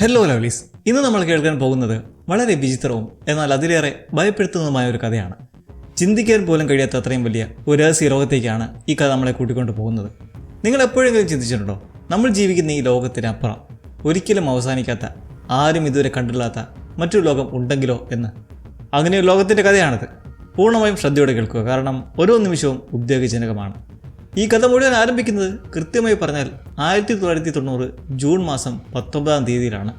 Hello ലവ്ലീസ്, ഇന്ന് നമ്മൾ കേൾക്കാൻ പോകുന്നത് വളരെ വിചിത്രവും എന്നാൽ അതിലേറെ ഭയപ്പെടുത്തുന്നതുമായ ഒരു കഥയാണ്. ചിന്തിക്കാൻ പോലും കഴിയാത്ത അത്രയും വലിയ ഒരു രഹസ്യ ലോകത്തേക്കാണ് ഈ കഥ നമ്മളെ കൂട്ടിക്കൊണ്ട് പോകുന്നത്. നിങ്ങൾ എപ്പോഴെങ്കിലും ചിന്തിച്ചിട്ടുണ്ടോ, നമ്മൾ ജീവിക്കുന്ന ഈ ലോകത്തിനപ്പുറം ഒരിക്കലും അവസാനിക്കാത്ത, ആരും ഇതുവരെ കണ്ടില്ലാത്ത മറ്റൊരു ലോകം ഉണ്ടെങ്കിലോ എന്ന്? അങ്ങനെ ഒരു ലോകത്തിൻ്റെ കഥയാണിത്. പൂർണ്ണമായും ശ്രദ്ധയോടെ കേൾക്കുക, കാരണം ഓരോ നിമിഷവും ഉദ്വേഗജനകമാണ്. ഈ കഥ മുഴുവൻ ആരംഭിക്കുന്നത് കൃത്യമായി പറഞ്ഞാൽ 1990 ജൂൺ മാസം 19-ാം തീയതിയിലാണ്.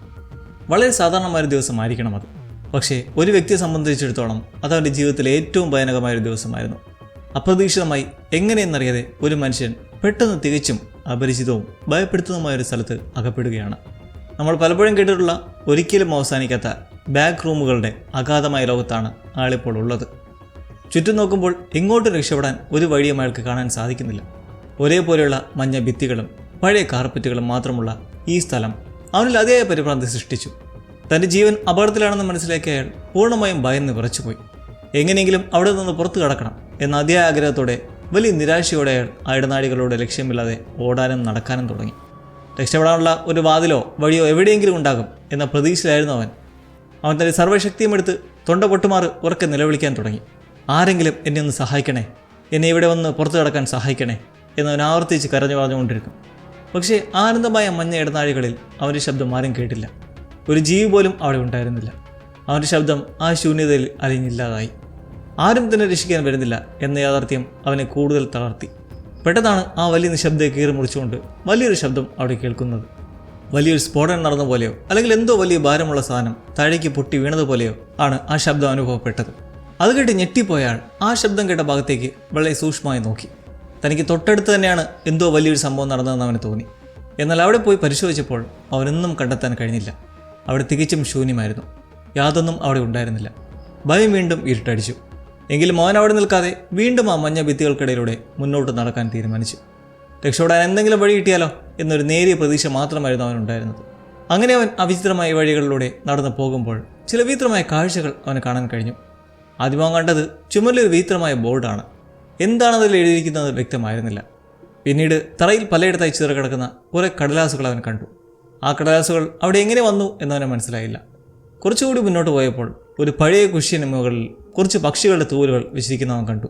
വളരെ സാധാരണമായൊരു ദിവസമായിരിക്കണം അത്. പക്ഷേ ഒരു വ്യക്തിയെ സംബന്ധിച്ചിടത്തോളം അത് അവൻ്റെ ജീവിതത്തിലെ ഏറ്റവും ഭയാനകമായൊരു ദിവസമായിരുന്നു. അപ്രതീക്ഷിതമായി എങ്ങനെയെന്നറിയാതെ ഒരു മനുഷ്യൻ പെട്ടെന്ന് തികച്ചും അപരിചിതവും ഭയപ്പെടുത്തുന്നതുമായൊരു സ്ഥലത്ത് അകപ്പെടുകയാണ്. നമ്മൾ പലപ്പോഴും കേട്ടിട്ടുള്ള ഒരിക്കലും അവസാനിക്കാത്ത ബാക്ക് റൂമുകളുടെ അഗാധമായ ലോകത്താണ് ആളിപ്പോൾ ഉള്ളത്. ചുറ്റും നോക്കുമ്പോൾ എങ്ങോട്ട് രക്ഷപ്പെടാൻ ഒരു വഴിയും അയാൾക്ക് കാണാൻ സാധിക്കുന്നില്ല. ഒരേപോലെയുള്ള മഞ്ഞ ഭിത്തികളും പഴയ കാർപ്പറ്റുകളും മാത്രമുള്ള ഈ സ്ഥലം അവനിൽ അതിയായ പരിഭ്രാന്തി സൃഷ്ടിച്ചു. തൻ്റെ ജീവൻ അപകടത്തിലാണെന്ന് മനസ്സിലാക്കിയ അയാൾ പൂർണ്ണമായും ഭയന്ന് വിറച്ചുപോയി. എങ്ങനെയെങ്കിലും അവിടെ നിന്ന് പുറത്തു കടക്കണം എന്ന അതിയായ ആഗ്രഹത്തോടെ, വലിയ നിരാശയോടെ അയാൾ ഇടനാഴികളോട് ലക്ഷ്യമില്ലാതെ ഓടാനും നടക്കാനും തുടങ്ങി. രക്ഷപ്പെടാനുള്ള ഒരു വാതിലോ വഴിയോ എവിടെയെങ്കിലും ഉണ്ടാകും എന്ന പ്രതീക്ഷയിലായിരുന്നു അവൻ തൻ്റെ സർവ്വശക്തിയും എടുത്ത് തൊണ്ട പൊട്ടുമാറ് ഉറക്കെ നിലവിളിക്കാൻ തുടങ്ങി. ആരെങ്കിലും എന്നെ ഒന്ന് സഹായിക്കണേ, എന്നെ ഇവിടെ വന്ന് പുറത്തു കടക്കാൻ സഹായിക്കണേ എന്നവൻ ആവർത്തിച്ച് പറഞ്ഞുകൊണ്ടിരുന്നു. പക്ഷേ ആനന്ദമായ മഞ്ഞ ഇടനാഴികളിൽ അവൻ്റെ ശബ്ദം ആരും കേട്ടില്ല. ഒരു ജീവി പോലും അവിടെ ഉണ്ടായിരുന്നില്ല. അവൻ്റെ ശബ്ദം ആ ശൂന്യതയിൽ അലിഞ്ഞില്ലാതായി. ആരും തന്നെ രക്ഷിക്കാൻ വരുന്നില്ല എന്ന യാഥാർത്ഥ്യം അവനെ കൂടുതൽ തളർത്തി. പെട്ടെന്നാണ് ആ വലിയ നിശബ്ദയെ കീറി മുറിച്ചുകൊണ്ട് വലിയൊരു ശബ്ദം അവിടെ കേൾക്കുന്നത്. വലിയൊരു സ്ഫോടനം നടന്ന പോലെയോ അല്ലെങ്കിൽ എന്തോ വലിയ ഭാരമുള്ള സാധനം താഴേക്ക് പൊട്ടി വീണതുപോലെയോ ആണ് ആ ശബ്ദം അനുഭവപ്പെട്ടത്. അത് കേട്ട് ഞെട്ടിപ്പോയാൽ ആ ശബ്ദം കേട്ട ഭാഗത്തേക്ക് വളരെ സൂക്ഷ്മമായി നോക്കി. തനിക്ക് തൊട്ടടുത്ത് തന്നെയാണ് എന്തോ വലിയൊരു സംഭവം നടന്നതെന്ന് അവന് തോന്നി. എന്നാൽ അവിടെ പോയി പരിശോധിച്ചപ്പോൾ അവനൊന്നും കണ്ടെത്താൻ കഴിഞ്ഞില്ല. അവിടെ തികച്ചും ശൂന്യമായിരുന്നു. യാതൊന്നും അവിടെ ഉണ്ടായിരുന്നില്ല. ഭയം വീണ്ടും ഇരുട്ടടിച്ചു. എങ്കിലും അവൻ അവിടെ നിൽക്കാതെ വീണ്ടും ആ മഞ്ഞ ഭിത്തികൾക്കിടയിലൂടെ മുന്നോട്ട് നടക്കാൻ തീരുമാനിച്ചു. രക്ഷപ്പെടാൻ എന്തെങ്കിലും വഴി കിട്ടിയാലോ എന്നൊരു നേരിയ പ്രതീക്ഷ മാത്രമായിരുന്നു അവനുണ്ടായിരുന്നത്. അങ്ങനെ അവൻ അവിചിത്രമായ വഴികളിലൂടെ നടന്നു പോകുമ്പോൾ ചില വിചിത്രമായ കാഴ്ചകൾ അവന് കാണാൻ കഴിഞ്ഞു. ആദ്യം കണ്ടത് ചുമരിലൊരു വിചിത്രമായ ബോർഡാണ്. എന്താണതിൽ എഴുതിയിരിക്കുന്നത് വ്യക്തമായിരുന്നില്ല. പിന്നീട് തറയിൽ പലയിടത്തായി ചിതറിക്കിടക്കുന്ന കുറേ കടലാസുകൾ അവൻ കണ്ടു. ആ കടലാസുകൾ അവിടെ എങ്ങനെ വന്നു എന്നവന് മനസ്സിലായില്ല. കുറച്ചുകൂടി മുന്നോട്ട് പോയപ്പോൾ ഒരു പഴയ കുഷ്യന് മുകളിൽ കുറച്ച് പക്ഷികളുടെ തൂവലുകൾ വെച്ചിരിക്കുന്നവൻ കണ്ടു.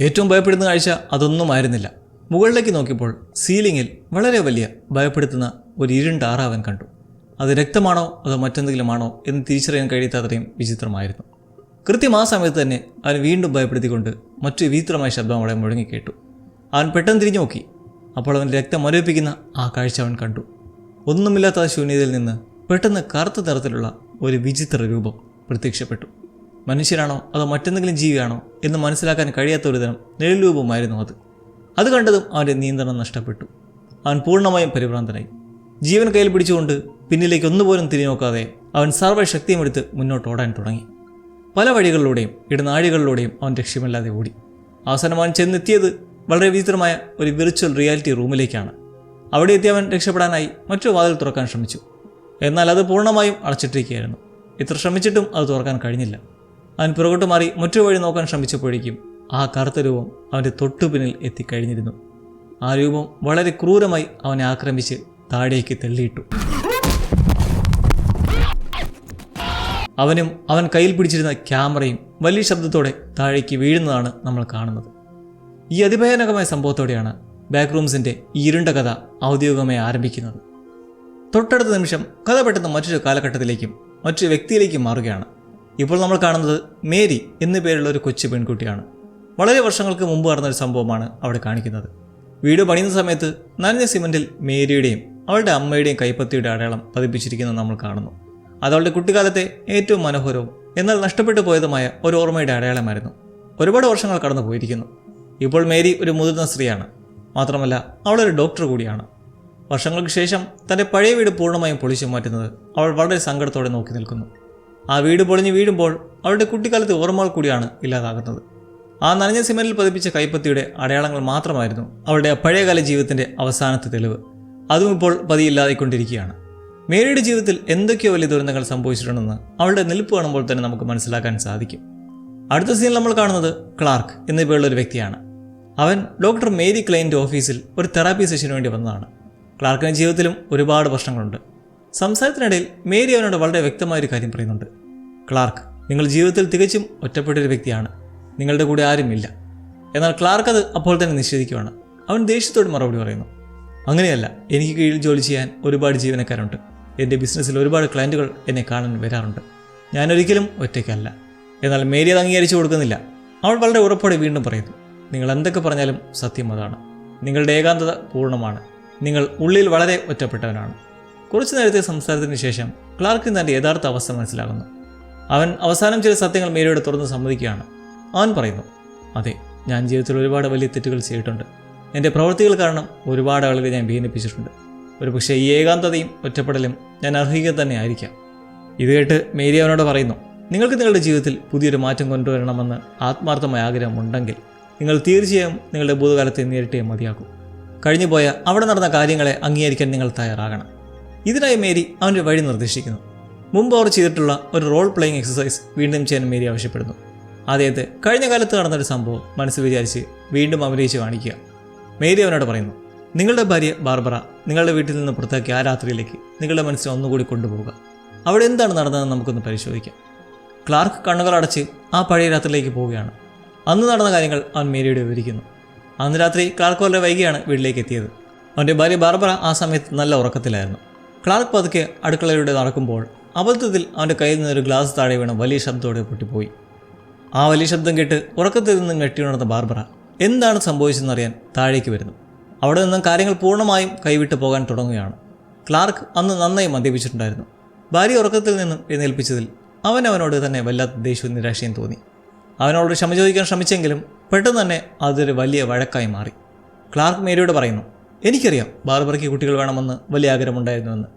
ഏറ്റവും ഭയപ്പെടുന്ന കാഴ്ച അതൊന്നുമായിരുന്നില്ല. മുകളിലേക്ക് നോക്കിയപ്പോൾ സീലിങ്ങിൽ വളരെ വലിയ ഭയപ്പെടുത്തുന്ന ഒരു ഇരുണ്ട അറ അവൻ കണ്ടു. അത് രക്തമാണോ അതോ മറ്റെന്തെങ്കിലും ആണോ എന്ന് തിരിച്ചറിയാൻ കഴിയാത്തത്രയും വിചിത്രമായിരുന്നു. കൃത്യം ആ സമയത്ത് തന്നെ അവൻ വീണ്ടും ഭയപ്പെടുത്തിക്കൊണ്ട് മറ്റൊരു വിചിത്രമായ ശബ്ദം അവിടെ മുഴങ്ങിക്കേട്ടു. അവൻ പെട്ടെന്ന് തിരിഞ്ഞു നോക്കി. അപ്പോൾ അവൻ രക്തം മരവിപ്പിക്കുന്ന ആ കാഴ്ച അവൻ കണ്ടു. ഒന്നുമില്ലാത്ത ശൂന്യതയിൽ നിന്ന് പെട്ടെന്ന് കറുത്ത നിറത്തിലുള്ള ഒരു വിചിത്ര രൂപം പ്രത്യക്ഷപ്പെട്ടു. മനുഷ്യനാണോ അതോ മറ്റെന്തെങ്കിലും ജീവിയാണോ എന്ന് മനസ്സിലാക്കാൻ കഴിയാത്ത ഒരു തരം നിഴൽരൂപമായിരുന്നു അത്. അത് കണ്ടതും അവൻ്റെ നിയന്ത്രണം നഷ്ടപ്പെട്ടു. അവൻ പൂർണ്ണമായും പരിഭ്രാന്തനായി. ജീവൻ കയ്യിൽ പിടിച്ചുകൊണ്ട് പിന്നിലേക്ക് ഒന്നുപോലും തിരിഞ്ഞു നോക്കാതെ അവൻ സർവ്വശക്തിയും എടുത്ത് മുന്നോട്ട് ഓടാൻ തുടങ്ങി. പല വഴികളിലൂടെയും ഇടനാഴികളിലൂടെയും അവൻ ലക്ഷ്യമില്ലാതെ ഓടി. അവസാനം അവൻ ചെന്നെത്തിയത് വളരെ വിചിത്രമായ ഒരു വിർച്വൽ റിയാലിറ്റി റൂമിലേക്കാണ്. അവിടെ എത്തി അവൻ രക്ഷപ്പെടാനായി മറ്റൊരു വാതിൽ തുറക്കാൻ ശ്രമിച്ചു. എന്നാൽ അത് പൂർണ്ണമായും അടച്ചിട്ടിരിക്കുകയായിരുന്നു. ഇത്ര ശ്രമിച്ചിട്ടും അത് തുറക്കാൻ കഴിഞ്ഞില്ല. അവൻ പുറകോട്ട് മാറി മറ്റൊരു വഴി നോക്കാൻ ശ്രമിച്ചപ്പോഴേക്കും ആ കറുത്ത രൂപം അവൻ്റെ തൊട്ടുപിന്നിൽ എത്തിക്കഴിഞ്ഞിരുന്നു. ആ രൂപം വളരെ ക്രൂരമായി അവനെ ആക്രമിച്ച് താഴേക്ക് തള്ളിയിട്ടു. അവൻ കയ്യിൽ പിടിച്ചിരുന്ന ക്യാമറയും വലിയ ശബ്ദത്തോടെ താഴേക്ക് വീഴുന്നതാണ് നമ്മൾ കാണുന്നത്. ഈ അതിഭയാനകമായ സംഭവത്തോടെയാണ് ബാക്ക് റൂംസിൻ്റെ ഈ ഇരുണ്ട കഥ ഔദ്യോഗികമായി ആരംഭിക്കുന്നത്. തൊട്ടടുത്ത നിമിഷം കഥ പെട്ടെന്ന് മറ്റൊരു കാലഘട്ടത്തിലേക്കും മറ്റൊരു വ്യക്തിയിലേക്കും മാറുകയാണ്. ഇപ്പോൾ നമ്മൾ കാണുന്നത് മേരി എന്നു പേരുള്ള ഒരു കൊച്ചു പെൺകുട്ടിയാണ്. വളരെ വർഷങ്ങൾക്ക് മുമ്പ് നടന്നൊരു സംഭവമാണ് അവിടെ കാണിക്കുന്നത്. വീട് പണിയുന്ന സമയത്ത് നനഞ്ഞ സിമൻറ്റിൽ മേരിയുടെയും അവളുടെ അമ്മയുടെയും കൈപ്പത്തിയുടെ അടയാളം പതിപ്പിച്ചിരിക്കുന്നത് നമ്മൾ കാണുന്നു. അതവളുടെ കുട്ടിക്കാലത്തെ ഏറ്റവും മനോഹരവും എന്നാൽ നഷ്ടപ്പെട്ടു പോയതുമായ ഒരു ഓർമ്മയുടെ അടയാളമായിരുന്നു. ഒരുപാട് വർഷങ്ങൾ കടന്നു പോയിരിക്കുന്നു. ഇപ്പോൾ മേരി ഒരു മുതിർന്ന സ്ത്രീയാണ്. മാത്രമല്ല അവളൊരു ഡോക്ടർ കൂടിയാണ്. വർഷങ്ങൾക്ക് ശേഷം തൻ്റെ പഴയ വീട് പൂർണ്ണമായും പൊളിച്ചു മാറ്റുന്നത് അവൾ വളരെ സങ്കടത്തോടെ നോക്കി നിൽക്കുന്നു. ആ വീട് പൊളിഞ്ഞ് വീഴുമ്പോൾ അവളുടെ കുട്ടിക്കാലത്തെ ഓർമ്മകൾ കൂടിയാണ് ഇല്ലാതാകുന്നത്. ആ നനഞ്ഞ സിമന്റിൽ പതിപ്പിച്ച കൈപ്പത്തിയുടെ അടയാളങ്ങൾ മാത്രമായിരുന്നു അവളുടെ പഴയകാല ജീവിതത്തിൻ്റെ അവസാനത്തെ തെളിവ്. അതും ഇപ്പോൾ പതിയില്ലാതെക്കൊണ്ടിരിക്കുകയാണ്. മേരിയുടെ ജീവിതത്തിൽ എന്തൊക്കെയോ വലിയ ദുരന്തങ്ങൾ സംഭവിച്ചിട്ടുണ്ടെന്ന് അവളുടെ നിൽപ്പ് കാണുമ്പോൾ തന്നെ നമുക്ക് മനസ്സിലാക്കാൻ സാധിക്കും. അടുത്ത സീനിൽ നമ്മൾ കാണുന്നത് ക്ലാർക്ക് എന്ന പേരുള്ള ഒരു വ്യക്തിയാണ്. അവൻ ഡോക്ടർ മേരി ക്ലെയിൻ്റെ ഓഫീസിൽ ഒരു തെറാപ്പി സെഷന് വേണ്ടി വന്നതാണ്. ക്ലാർക്കിൻ്റെ ജീവിതത്തിലും ഒരുപാട് പ്രശ്നങ്ങളുണ്ട്. സംസാരത്തിനിടയിൽ മേരി അവനോട് വളരെ വ്യക്തമായൊരു കാര്യം പറയുന്നുണ്ട്. ക്ലാർക്ക്, നിങ്ങൾ ജീവിതത്തിൽ തികച്ചും ഒറ്റപ്പെട്ടൊരു വ്യക്തിയാണ്. നിങ്ങളുടെ കൂടെ ആരുമില്ല. എന്നാൽ ക്ലാർക്ക് അത് അപ്പോൾ തന്നെ നിഷേധിക്കുകയാണ്. അവൻ ദേഷ്യത്തോട് മറുപടി പറയുന്നു, അങ്ങനെയല്ല, എനിക്ക് കീഴിൽ ജോലി ചെയ്യാൻ ഒരുപാട് ജീവനക്കാരുണ്ട്. എൻ്റെ ബിസിനസ്സിൽ ഒരുപാട് ക്ലയൻറ്റുകൾ എന്നെ കാണാൻ വരാറുണ്ട്. ഞാനൊരിക്കലും ഒറ്റയ്ക്കല്ല. എന്നാൽ മേരി അത് അംഗീകരിച്ചു കൊടുക്കുന്നില്ല. അവൾ വളരെ ഉറപ്പോടെ വീണ്ടും പറയുന്നു, നിങ്ങൾ എന്തൊക്കെ പറഞ്ഞാലും സത്യം അതാണ്. നിങ്ങളുടെ ഏകാന്തത പൂർണ്ണമാണ്. നിങ്ങൾ ഉള്ളിൽ വളരെ ഒറ്റപ്പെട്ടവനാണ്. കുറച്ചു നേരത്തെ സംസാരത്തിന് ശേഷം ക്ലാർക്കിന് തൻ്റെ യഥാർത്ഥ അവസ്ഥ മനസ്സിലാകുന്നു. അവൻ അവസാനം ചില സത്യങ്ങൾ മേരിയോട് തുറന്ന് സമ്മതിക്കുകയാണ്. അവൻ പറയുന്നു, അതെ, ഞാൻ ജീവിതത്തിൽ ഒരുപാട് വലിയ തെറ്റുകൾ ചെയ്തിട്ടുണ്ട്. എൻ്റെ പ്രവൃത്തികൾ കാരണം ഒരുപാട് ആളുകളെ ഞാൻ വേദനിപ്പിച്ചിട്ടുണ്ട്. ഒരുപക്ഷെ ഈ ഏകാന്തതയും ഒറ്റപ്പെടലും ഞാൻ അർഹിക്കുക തന്നെ ആയിരിക്കാം. ഇത് കേട്ട് മേരി അവനോട് പറയുന്നു, നിങ്ങൾക്ക് നിങ്ങളുടെ ജീവിതത്തിൽ പുതിയൊരു മാറ്റം കൊണ്ടുവരണമെന്ന് ആത്മാർത്ഥമായ ആഗ്രഹമുണ്ടെങ്കിൽ നിങ്ങൾ തീർച്ചയായും നിങ്ങളുടെ ഭൂതകാലത്തെ നേരിട്ടേ മതിയാക്കും. കഴിഞ്ഞുപോയ അവിടെ നടന്ന കാര്യങ്ങളെ അംഗീകരിക്കാൻ നിങ്ങൾ തയ്യാറാകണം. ഇതിനായി മേരി അവൻ്റെ വഴി നിർദ്ദേശിക്കുന്നു. മുമ്പ് അവർ ചെയ്തിട്ടുള്ള ഒരു റോൾ പ്ലേയിങ് എക്സസൈസ് വീണ്ടും ചെയ്യാൻ മേരി ആവശ്യപ്പെടുന്നു. അദ്ദേഹത്തെ കഴിഞ്ഞ കാലത്ത് നടന്നൊരു സംഭവം മനസ്സിൽ വിചാരിച്ച് വീണ്ടും അഭിനയിച്ച് കാണിക്കുക. മേരി അവനോട് പറയുന്നു, നിങ്ങളുടെ ഭാര്യ ബാർബറ നിങ്ങളുടെ വീട്ടിൽ നിന്ന് പുറത്താക്കി ആ രാത്രിയിലേക്ക് നിങ്ങളുടെ മനസ്സിനെ ഒന്നുകൂടി കൊണ്ടുപോവുക. അവിടെ എന്താണ് നടന്നതെന്ന് നമുക്കൊന്ന് പരിശോധിക്കാം. ക്ലാർക്ക് കണ്ണുകൾ അടച്ച് ആ പഴയ രാത്രിയിലേക്ക് പോവുകയാണ്. അന്ന് നടന്ന കാര്യങ്ങൾ അവൻ മേരിയോട് വിവരിക്കുന്നു. അന്ന് രാത്രി ക്ലാർക്ക് വളരെ വൈകിയാണ് വീട്ടിലേക്ക് എത്തിയത്. അവൻ്റെ ഭാര്യ ബാർബറ ആ സമയത്ത് നല്ല ഉറക്കത്തിലായിരുന്നു. ക്ലാർക്ക് പതുക്കെ അടുക്കളയിലൂടെ നടക്കുമ്പോൾ അബദ്ധത്തിൽ അവൻ്റെ കയ്യിൽ നിന്നൊരു ഗ്ലാസ് താഴെ വീണ് വലിയ ശബ്ദത്തോടെ പൊട്ടിപ്പോയി. ആ വലിയ ശബ്ദം കേട്ട് ഉറക്കത്തിൽ നിന്നും ഞെട്ടിയുണർന്ന ബാർബറ എന്താണ് സംഭവിച്ചതെന്നറിയാൻ താഴേക്ക് വരുന്നു. അവിടെ നിന്നും കാര്യങ്ങൾ പൂർണ്ണമായും കൈവിട്ട് പോകാൻ തുടങ്ങുകയാണ്. ക്ലാർക്ക് അന്ന് നന്നായി മദ്യപിച്ചിട്ടുണ്ടായിരുന്നു. ഭാര്യ ഉറക്കത്തിൽ നിന്നും എഴുന്നേൽപ്പിച്ചതിൽ അവനോട് തന്നെ വല്ലാത്ത ദേഷ്യവും നിരാശയും തോന്നി. അവനോട് ക്ഷമ ചോദിക്കാൻ ശ്രമിച്ചെങ്കിലും പെട്ടെന്ന് തന്നെ അതൊരു വലിയ വഴക്കായി മാറി. ക്ലാർക്ക് മേരിയോട് പറയുന്നു, എനിക്കറിയാം ബാർബറയ്ക്ക് കുട്ടികൾ വേണമെന്ന് വലിയ ആഗ്രഹമുണ്ടായിരുന്നുവെന്ന്.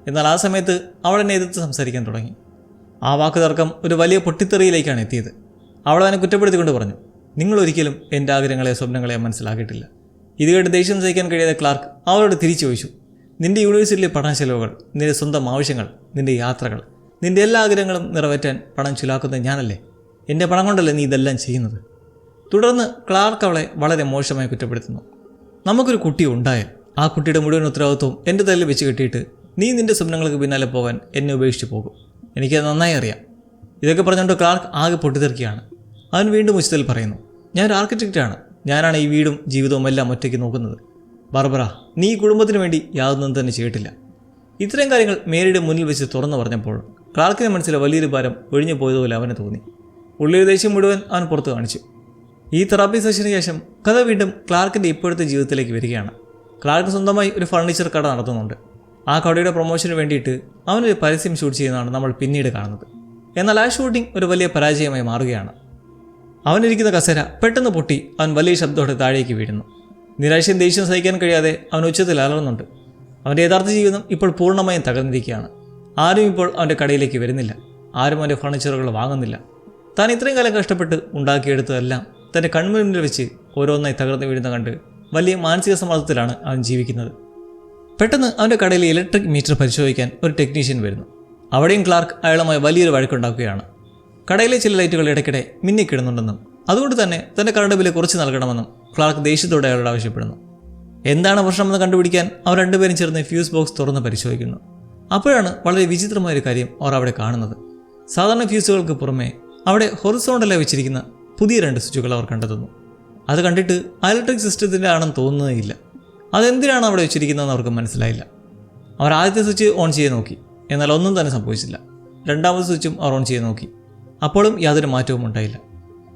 എന്നാൽ ആ സമയത്ത് അവൾ എന്നെ എതിർത്ത് സംസാരിക്കാൻ തുടങ്ങി. ആ വാക്ക് തർക്കം ഒരു വലിയ പൊട്ടിത്തെറിയിലേക്കാണ് എത്തിയത്. അവൾ അവനെ കുറ്റപ്പെടുത്തിക്കൊണ്ട് പറഞ്ഞു, നിങ്ങളൊരിക്കലും എൻ്റെ ആഗ്രഹങ്ങളെ സ്വപ്നങ്ങളെ മനസ്സിലാക്കിയിട്ടില്ല. ഇത് കേട്ട് ദേഷ്യം സഹിക്കാൻ കഴിയാതെ ക്ലാർക്ക് അവളോട് തിരിച്ചു ചോദിച്ചു, നിൻ്റെ യൂണിവേഴ്സിറ്റിയിലെ പഠന ചെലവുകൾ, നിൻ്റെ സ്വന്തം ആവശ്യങ്ങൾ, നിൻ്റെ യാത്രകൾ, നിൻ്റെ എല്ലാ ആഗ്രഹങ്ങളും നിറവേറ്റാൻ പണം ചിലവാക്കുന്നത് ഞാനല്ലേ? എൻ്റെ പണം കൊണ്ടല്ലേ നീ ഇതെല്ലാം ചെയ്യുന്നത്? തുടർന്ന് ക്ലാർക്ക് അവളെ വളരെ മോശമായി കുറ്റപ്പെടുത്തുന്നു. നമുക്കൊരു കുട്ടി ഉണ്ടായാൽ ആ കുട്ടിയുടെ മുഴുവൻ ഉത്തരവാദിത്വവും എൻ്റെ തലയിൽ വെച്ച് കെട്ടിയിട്ട് നീ നിൻ്റെ സ്വപ്നങ്ങൾക്ക് പിന്നാലെ പോകാൻ എന്നെ ഉപേക്ഷിച്ച് പോകും. എനിക്കത് നന്നായി അറിയാം. ഇതൊക്കെ പറഞ്ഞുകൊണ്ട് ക്ലാർക്ക് ആകെ പൊട്ടിത്തെറിക്കുകയാണ്. അവൻ വീണ്ടും ഉച്ചത്തിൽ പറയുന്നു, ഞാനൊരു ആർക്കിടെക്റ്റാണ്. ഞാനാണ് ഈ വീടും ജീവിതവും എല്ലാം ഒറ്റയ്ക്ക് നോക്കുന്നത്. ബാർബറ, നീ ഈ കുടുംബത്തിന് വേണ്ടി യാതൊന്നും തന്നെ ചെയ്തിട്ടില്ല. ഇത്തരം കാര്യങ്ങൾ മേരിയുടെ മുന്നിൽ വെച്ച് തുറന്നു പറഞ്ഞപ്പോൾ ക്ലാർക്കിൻ്റെ മനസ്സിലെ വലിയൊരു ഭാരം ഒഴിഞ്ഞു പോയതുപോലെ അവന് തോന്നി. ഉള്ളിലെ ദേഷ്യം മുഴുവൻ അവൻ പുറത്തു കാണിച്ചു. ഈ തെറാപ്പി സെഷന് ശേഷം കഥ വീണ്ടും ക്ലാർക്കിൻ്റെ ഇപ്പോഴത്തെ ജീവിതത്തിലേക്ക് വരികയാണ്. ക്ലാർക്ക് സ്വന്തമായി ഒരു ഫർണിച്ചർ കട നടത്തുന്നുണ്ട്. ആ കടയുടെ പ്രൊമോഷന് വേണ്ടിയിട്ട് അവനൊരു പരസ്യം ഷൂട്ട് ചെയ്യുന്നതാണ് നമ്മൾ പിന്നീട് കാണുന്നത്. എന്നാൽ ആ ഷൂട്ടിംഗ് ഒരു വലിയ പരാജയമായി മാറുകയാണ്. അവനിരിക്കുന്ന കസേര പെട്ടെന്ന് പൊട്ടി അവൻ വലിയ ശബ്ദത്തോടെ താഴേക്ക് വീഴുന്നു. നിരാശയും ദേഷ്യം സഹിക്കാൻ കഴിയാതെ അവൻ ഉച്ചത്തിൽ അലറുന്നുണ്ട്. അവൻ്റെ യഥാർത്ഥ ജീവിതം ഇപ്പോൾ പൂർണ്ണമായും തകർന്നിരിക്കുകയാണ്. ആരും ഇപ്പോൾ അവൻ്റെ കടയിലേക്ക് വരുന്നില്ല. ആരും അവൻ്റെ ഫർണിച്ചറുകൾ വാങ്ങുന്നില്ല. താൻ ഇത്രയും കാലം കഷ്ടപ്പെട്ട് ഉണ്ടാക്കിയെടുത്തതെല്ലാം തൻ്റെ കൺമുന്നിൽ വെച്ച് ഓരോന്നായി തകർന്നു വീഴുന്ന കണ്ട് വലിയ മാനസിക സമ്മർദ്ദത്തിലാണ് അവൻ ജീവിക്കുന്നത്. പെട്ടെന്ന് അവൻ്റെ കടയിലെ ഇലക്ട്രിക് മീറ്റർ പരിശോധിക്കാൻ ഒരു ടെക്നീഷ്യൻ വരുന്നു. അവിടെയും ക്ലാർക്ക് അയാളുമായി വലിയൊരു വഴക്കുണ്ടാക്കുകയാണ്. കടയിലെ ചില ലൈറ്റുകൾ ഇടയ്ക്കിടെ മിന്നിക്കിടുന്നുണ്ടെന്നും അതുകൊണ്ട് തന്നെ തൻ്റെ കറണ്ട് ബില്ല് കുറച്ച് നൽകണമെന്നും ക്ലാർക്ക് ദേഷ്യത്തോടെ അയാളോട് ആവശ്യപ്പെടുന്നു. എന്താണ് പ്രശ്നമെന്ന് കണ്ടുപിടിക്കാൻ അവർ രണ്ടുപേരും ചേർന്ന് ഫ്യൂസ് ബോക്സ് തുറന്ന് പരിശോധിക്കുന്നു. അപ്പോഴാണ് വളരെ വിചിത്രമായൊരു കാര്യം അവർ അവിടെ കാണുന്നത്. സാധാരണ ഫ്യൂസുകൾക്ക് പുറമെ അവിടെ ഹൊറിസോണ്ടലായി വെച്ചിരിക്കുന്ന പുതിയ 2 സ്വിച്ചുകൾ അവർ കണ്ടെത്തുന്നു. അത് കണ്ടിട്ട് ഇലക്ട്രിക് സിസ്റ്റത്തിൻ്റെ ആണെന്ന് തോന്നുന്നേയില്ല. അതെന്തിനാണ് അവിടെ വെച്ചിരിക്കുന്നതെന്ന് അവർക്ക് മനസ്സിലായില്ല. അവർ ആദ്യത്തെ സ്വിച്ച് ഓൺ ചെയ്ത് നോക്കി. എന്നാൽ ഒന്നും തന്നെ സംഭവിച്ചില്ല. രണ്ടാമത്തെ സ്വിച്ചും അവർ ഓൺ ചെയ്ത് നോക്കി. അപ്പോഴും യാതൊരു മാറ്റവും ഉണ്ടായില്ല.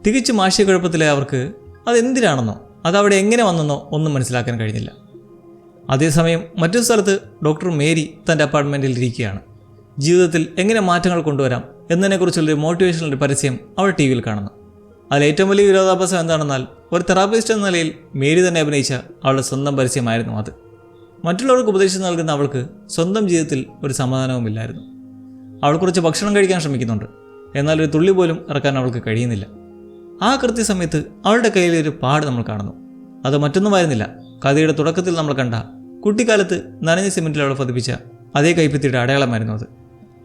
തികച്ചും ആശയക്കുഴപ്പത്തിലെ അവർക്ക് അതെന്തിനാണെന്നോ അതവിടെ എങ്ങനെ വന്നെന്നോ ഒന്നും മനസ്സിലാക്കാൻ കഴിഞ്ഞില്ല. അതേസമയം മറ്റൊരു സ്ഥലത്ത് ഡോക്ടർ മേരി തൻ്റെ അപ്പാർട്ട്മെൻറ്റിൽ ഇരിക്കുകയാണ്. ജീവിതത്തിൽ എങ്ങനെ മാറ്റങ്ങൾ കൊണ്ടുവരാം എന്നതിനെക്കുറിച്ചുള്ളൊരു മോട്ടിവേഷണൽ പരസ്യം അവൾ ടി വിയിൽ കാണുന്നു. അതിൽ ഏറ്റവും വലിയ വിരോധാഭാസം എന്താണെന്നാൽ ഒരു തെറാപ്പിസ്റ്റ് എന്ന നിലയിൽ മേരി തന്നെ അഭിനയിച്ച അവളുടെ സ്വന്തം പരസ്യമായിരുന്നു അത്. മറ്റുള്ളവർക്ക് ഉപദേശം നൽകുന്ന അവൾക്ക് സ്വന്തം ജീവിതത്തിൽ ഒരു സമാധാനവുമില്ലായിരുന്നു. അവൾ കുറച്ച് ഭക്ഷണം കഴിക്കാൻ ശ്രമിക്കുന്നുണ്ട്. എന്നാൽ ഒരു തുള്ളി പോലും ഇറക്കാൻ അവൾക്ക് കഴിയുന്നില്ല. ആ കൃത്യസമയത്ത് അവളുടെ കയ്യിലൊരു പാട് നമ്മൾ കാണുന്നു. അത് മറ്റൊന്നുമായിരുന്നില്ല, കഥയുടെ തുടക്കത്തിൽ നമ്മൾ കണ്ട കുട്ടിക്കാലത്ത് നനഞ്ഞ സിമെൻറ്റിൽ അവൾ പതിപ്പിച്ച അതേ കൈപ്പത്തിയുടെ അടയാളമായിരുന്നു അത്.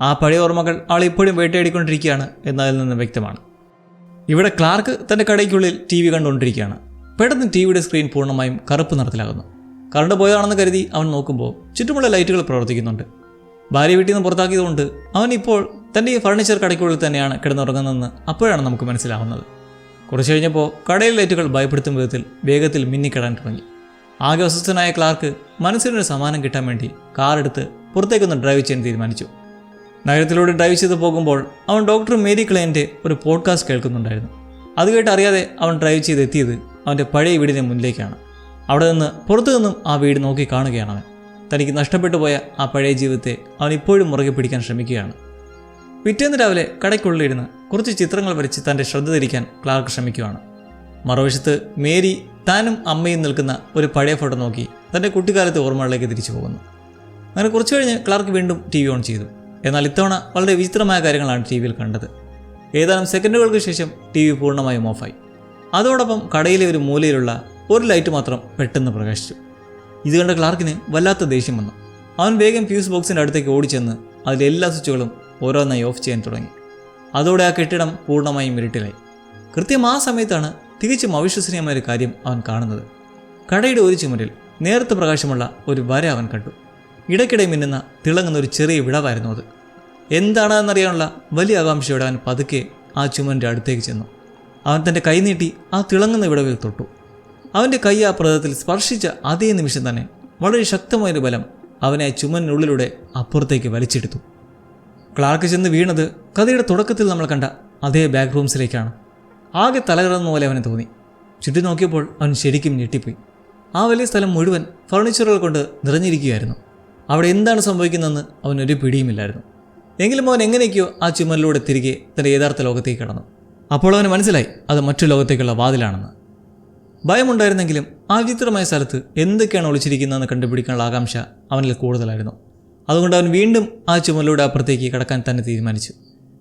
ആ പഴയ ഓർമ്മകൾ അവൾ ഇപ്പോഴും വേട്ടയാടിക്കൊണ്ടിരിക്കുകയാണ് എന്നതിൽ നിന്ന് വ്യക്തമാണ്. ഇവിടെ ക്ലാർക്ക് തൻ്റെ കടയ്ക്കുള്ളിൽ ടി വി കണ്ടുകൊണ്ടിരിക്കുകയാണ്. പെട്ടെന്ന് ടി വിയുടെ സ്ക്രീൻ പൂർണ്ണമായും കറുപ്പ് നിറത്തിലാകുന്നു. കറണ്ട് പോയതാണെന്ന് കരുതി അവൻ നോക്കുമ്പോൾ ചുറ്റുമുള്ള ലൈറ്റുകൾ പ്രവർത്തിക്കുന്നുണ്ട്. ഭാര്യ വീട്ടിൽ നിന്ന് പുറത്താക്കിയതുകൊണ്ട് അവൻ ഇപ്പോൾ തൻ്റെ ഈ ഫർണിച്ചർ കടയ്ക്കുള്ളിൽ തന്നെയാണ് കിടന്നുറങ്ങുന്നതെന്ന് അപ്പോഴാണ് നമുക്ക് മനസ്സിലാവുന്നത്. കുറച്ച് കഴിഞ്ഞപ്പോൾ കടയിലെ ലൈറ്റുകൾ ഭയപ്പെടുത്തും വിധത്തിൽ വേഗത്തിൽ മിന്നിക്കിടാൻ തുടങ്ങി. ആകെ അസ്വസ്ഥനായ ക്ലാർക്ക് മനസ്സിനൊരു സമാധാനം കിട്ടാൻ വേണ്ടി കാറെടുത്ത് പുറത്തേക്കൊന്ന് ഡ്രൈവ് ചെയ്യാൻ തീരുമാനിച്ചു. നഗരത്തിലൂടെ ഡ്രൈവ് ചെയ്ത് പോകുമ്പോൾ അവൻ ഡോക്ടർ മേരി ക്ലെയിൻ്റെ ഒരു പോഡ്കാസ്റ്റ് കേൾക്കുന്നുണ്ടായിരുന്നു. അത് കേട്ട് അറിയാതെ അവൻ ഡ്രൈവ് ചെയ്തെത്തിയത് അവൻ്റെ പഴയ വീടിൻ്റെ മുന്നിലേക്കാണ്. അവിടെ നിന്ന് പുറത്തു നിന്നും ആ വീട് നോക്കി കാണുകയാണ് അവൻ. തനിക്ക് നഷ്ടപ്പെട്ടു പോയ ആ പഴയ ജീവിതത്തെ അവൻ ഇപ്പോഴും മുറുകെ പിടിക്കാൻ ശ്രമിക്കുകയാണ്. പിറ്റേന്ന് രാവിലെ കടയ്ക്കുള്ളിലിരുന്ന് കുറച്ച് ചിത്രങ്ങൾ വരച്ച് തൻ്റെ ശ്രദ്ധ തിരിക്കാൻ ക്ലാർക്ക് ശ്രമിക്കുകയാണ്. മറുവശത്ത് മേരി താനും അമ്മയും നിൽക്കുന്ന ഒരു പഴയ ഫോട്ടോ നോക്കി തൻ്റെ കുട്ടിക്കാലത്തെ ഓർമ്മകളിലേക്ക് തിരിച്ചു പോകുന്നു. അങ്ങനെ കുറച്ച് കഴിഞ്ഞ് ക്ലാർക്ക് വീണ്ടും ടി വി ഓൺ ചെയ്തു. എന്നാൽ ഇത്തവണ വളരെ വിചിത്രമായ കാര്യങ്ങളാണ് ടി വിയിൽ കണ്ടത്. ഏതാനും സെക്കൻഡുകൾക്ക് ശേഷം ടി വി പൂർണ്ണമായും ഓഫായി. അതോടൊപ്പം കടയിലെ ഒരു മൂലയിലുള്ള ഒരു ലൈറ്റ് മാത്രം പെട്ടെന്ന് പ്രകാശിച്ചു. ഇത് കണ്ട ക്ലാർക്കിന് വല്ലാത്ത ദേഷ്യം വന്നു. അവൻ വേഗം ഫ്യൂസ് ബോക്സിൻ്റെ അടുത്തേക്ക് ഓടിച്ചെന്ന് അതിലെ എല്ലാ സ്വിച്ചുകളും ഓരോന്നായി ഓഫ് ചെയ്യാൻ തുടങ്ങി. അതോടെ ആ കെട്ടിടം പൂർണ്ണമായും ഇരുട്ടിലായി. കൃത്യം ആ സമയത്താണ് തികച്ചും അവിശ്വസനീയമായ ഒരു കാര്യം അവൻ കാണുന്നത്. കടയുടെ ഒരു ചുമരിൽ നേർത്ത പ്രകാശമുള്ള ഒരു വര അവൻ കണ്ടു. ഇടയ്ക്കിടെ മിന്നുന്ന തിളങ്ങുന്ന ഒരു ചെറിയ വിടവായിരുന്നു അത്. എന്താണെന്നറിയാനുള്ള വലിയ ആകാംക്ഷയോടെ അവൻ പതുക്കെ ആ ചുമരിൻ്റെ അടുത്തേക്ക് ചെന്നു. അവൻ തൻ്റെ കൈ നീട്ടി ആ തിളങ്ങുന്ന വിടവിൽ തൊട്ടു. അവൻ്റെ കൈ ആ പ്രതലത്തിൽ സ്പർശിച്ച അതേ നിമിഷം തന്നെ വളരെ ശക്തമായൊരു ബലം അവനെ ചുമരിനുള്ളിലൂടെ അപ്പുറത്തേക്ക് വലിച്ചെടുത്തു. ക്ലാർക്ക് ചെന്ന് വീണത് കഥയുടെ തുടക്കത്തിൽ നമ്മൾ കണ്ട അതേ ബാക്ക് റൂംസിലേക്കാണ്. ആകെ തലകറന്ന പോലെ അവന് തോന്നി. ചുറ്റും നോക്കിയപ്പോൾ അവൻ ശരിക്കും ഞെട്ടിപ്പോയി. ആ വലിയ സ്ഥലം മുഴുവൻ ഫർണിച്ചറുകൾ കൊണ്ട് നിറഞ്ഞിരിക്കുകയായിരുന്നു. അവിടെ എന്താണ് സംഭവിക്കുന്നതെന്ന് അവനൊരു പിടിയുമില്ലായിരുന്നു. എങ്കിലും അവൻ എങ്ങനെയൊക്കെയോ ആ ചുമരിലൂടെ തിരികെ തൻ്റെ യഥാർത്ഥ ലോകത്തേക്ക് കടന്നു. അപ്പോൾ അവന് മനസ്സിലായി അത് മറ്റു ലോകത്തേക്കുള്ള വാതിലാണെന്ന്. ഭയമുണ്ടായിരുന്നെങ്കിലും ആ വിചിത്രമായ സ്ഥലത്ത് എന്തൊക്കെയാണ് ഒളിച്ചിരിക്കുന്നതെന്ന് കണ്ടുപിടിക്കാനുള്ള ആകാംക്ഷ അവനിൽ കൂടുതലായിരുന്നു. അതുകൊണ്ട് അവൻ വീണ്ടും ആ ചുമലിലൂടെ അപ്പുറത്തേക്ക് കടക്കാൻ തന്നെ തീരുമാനിച്ചു.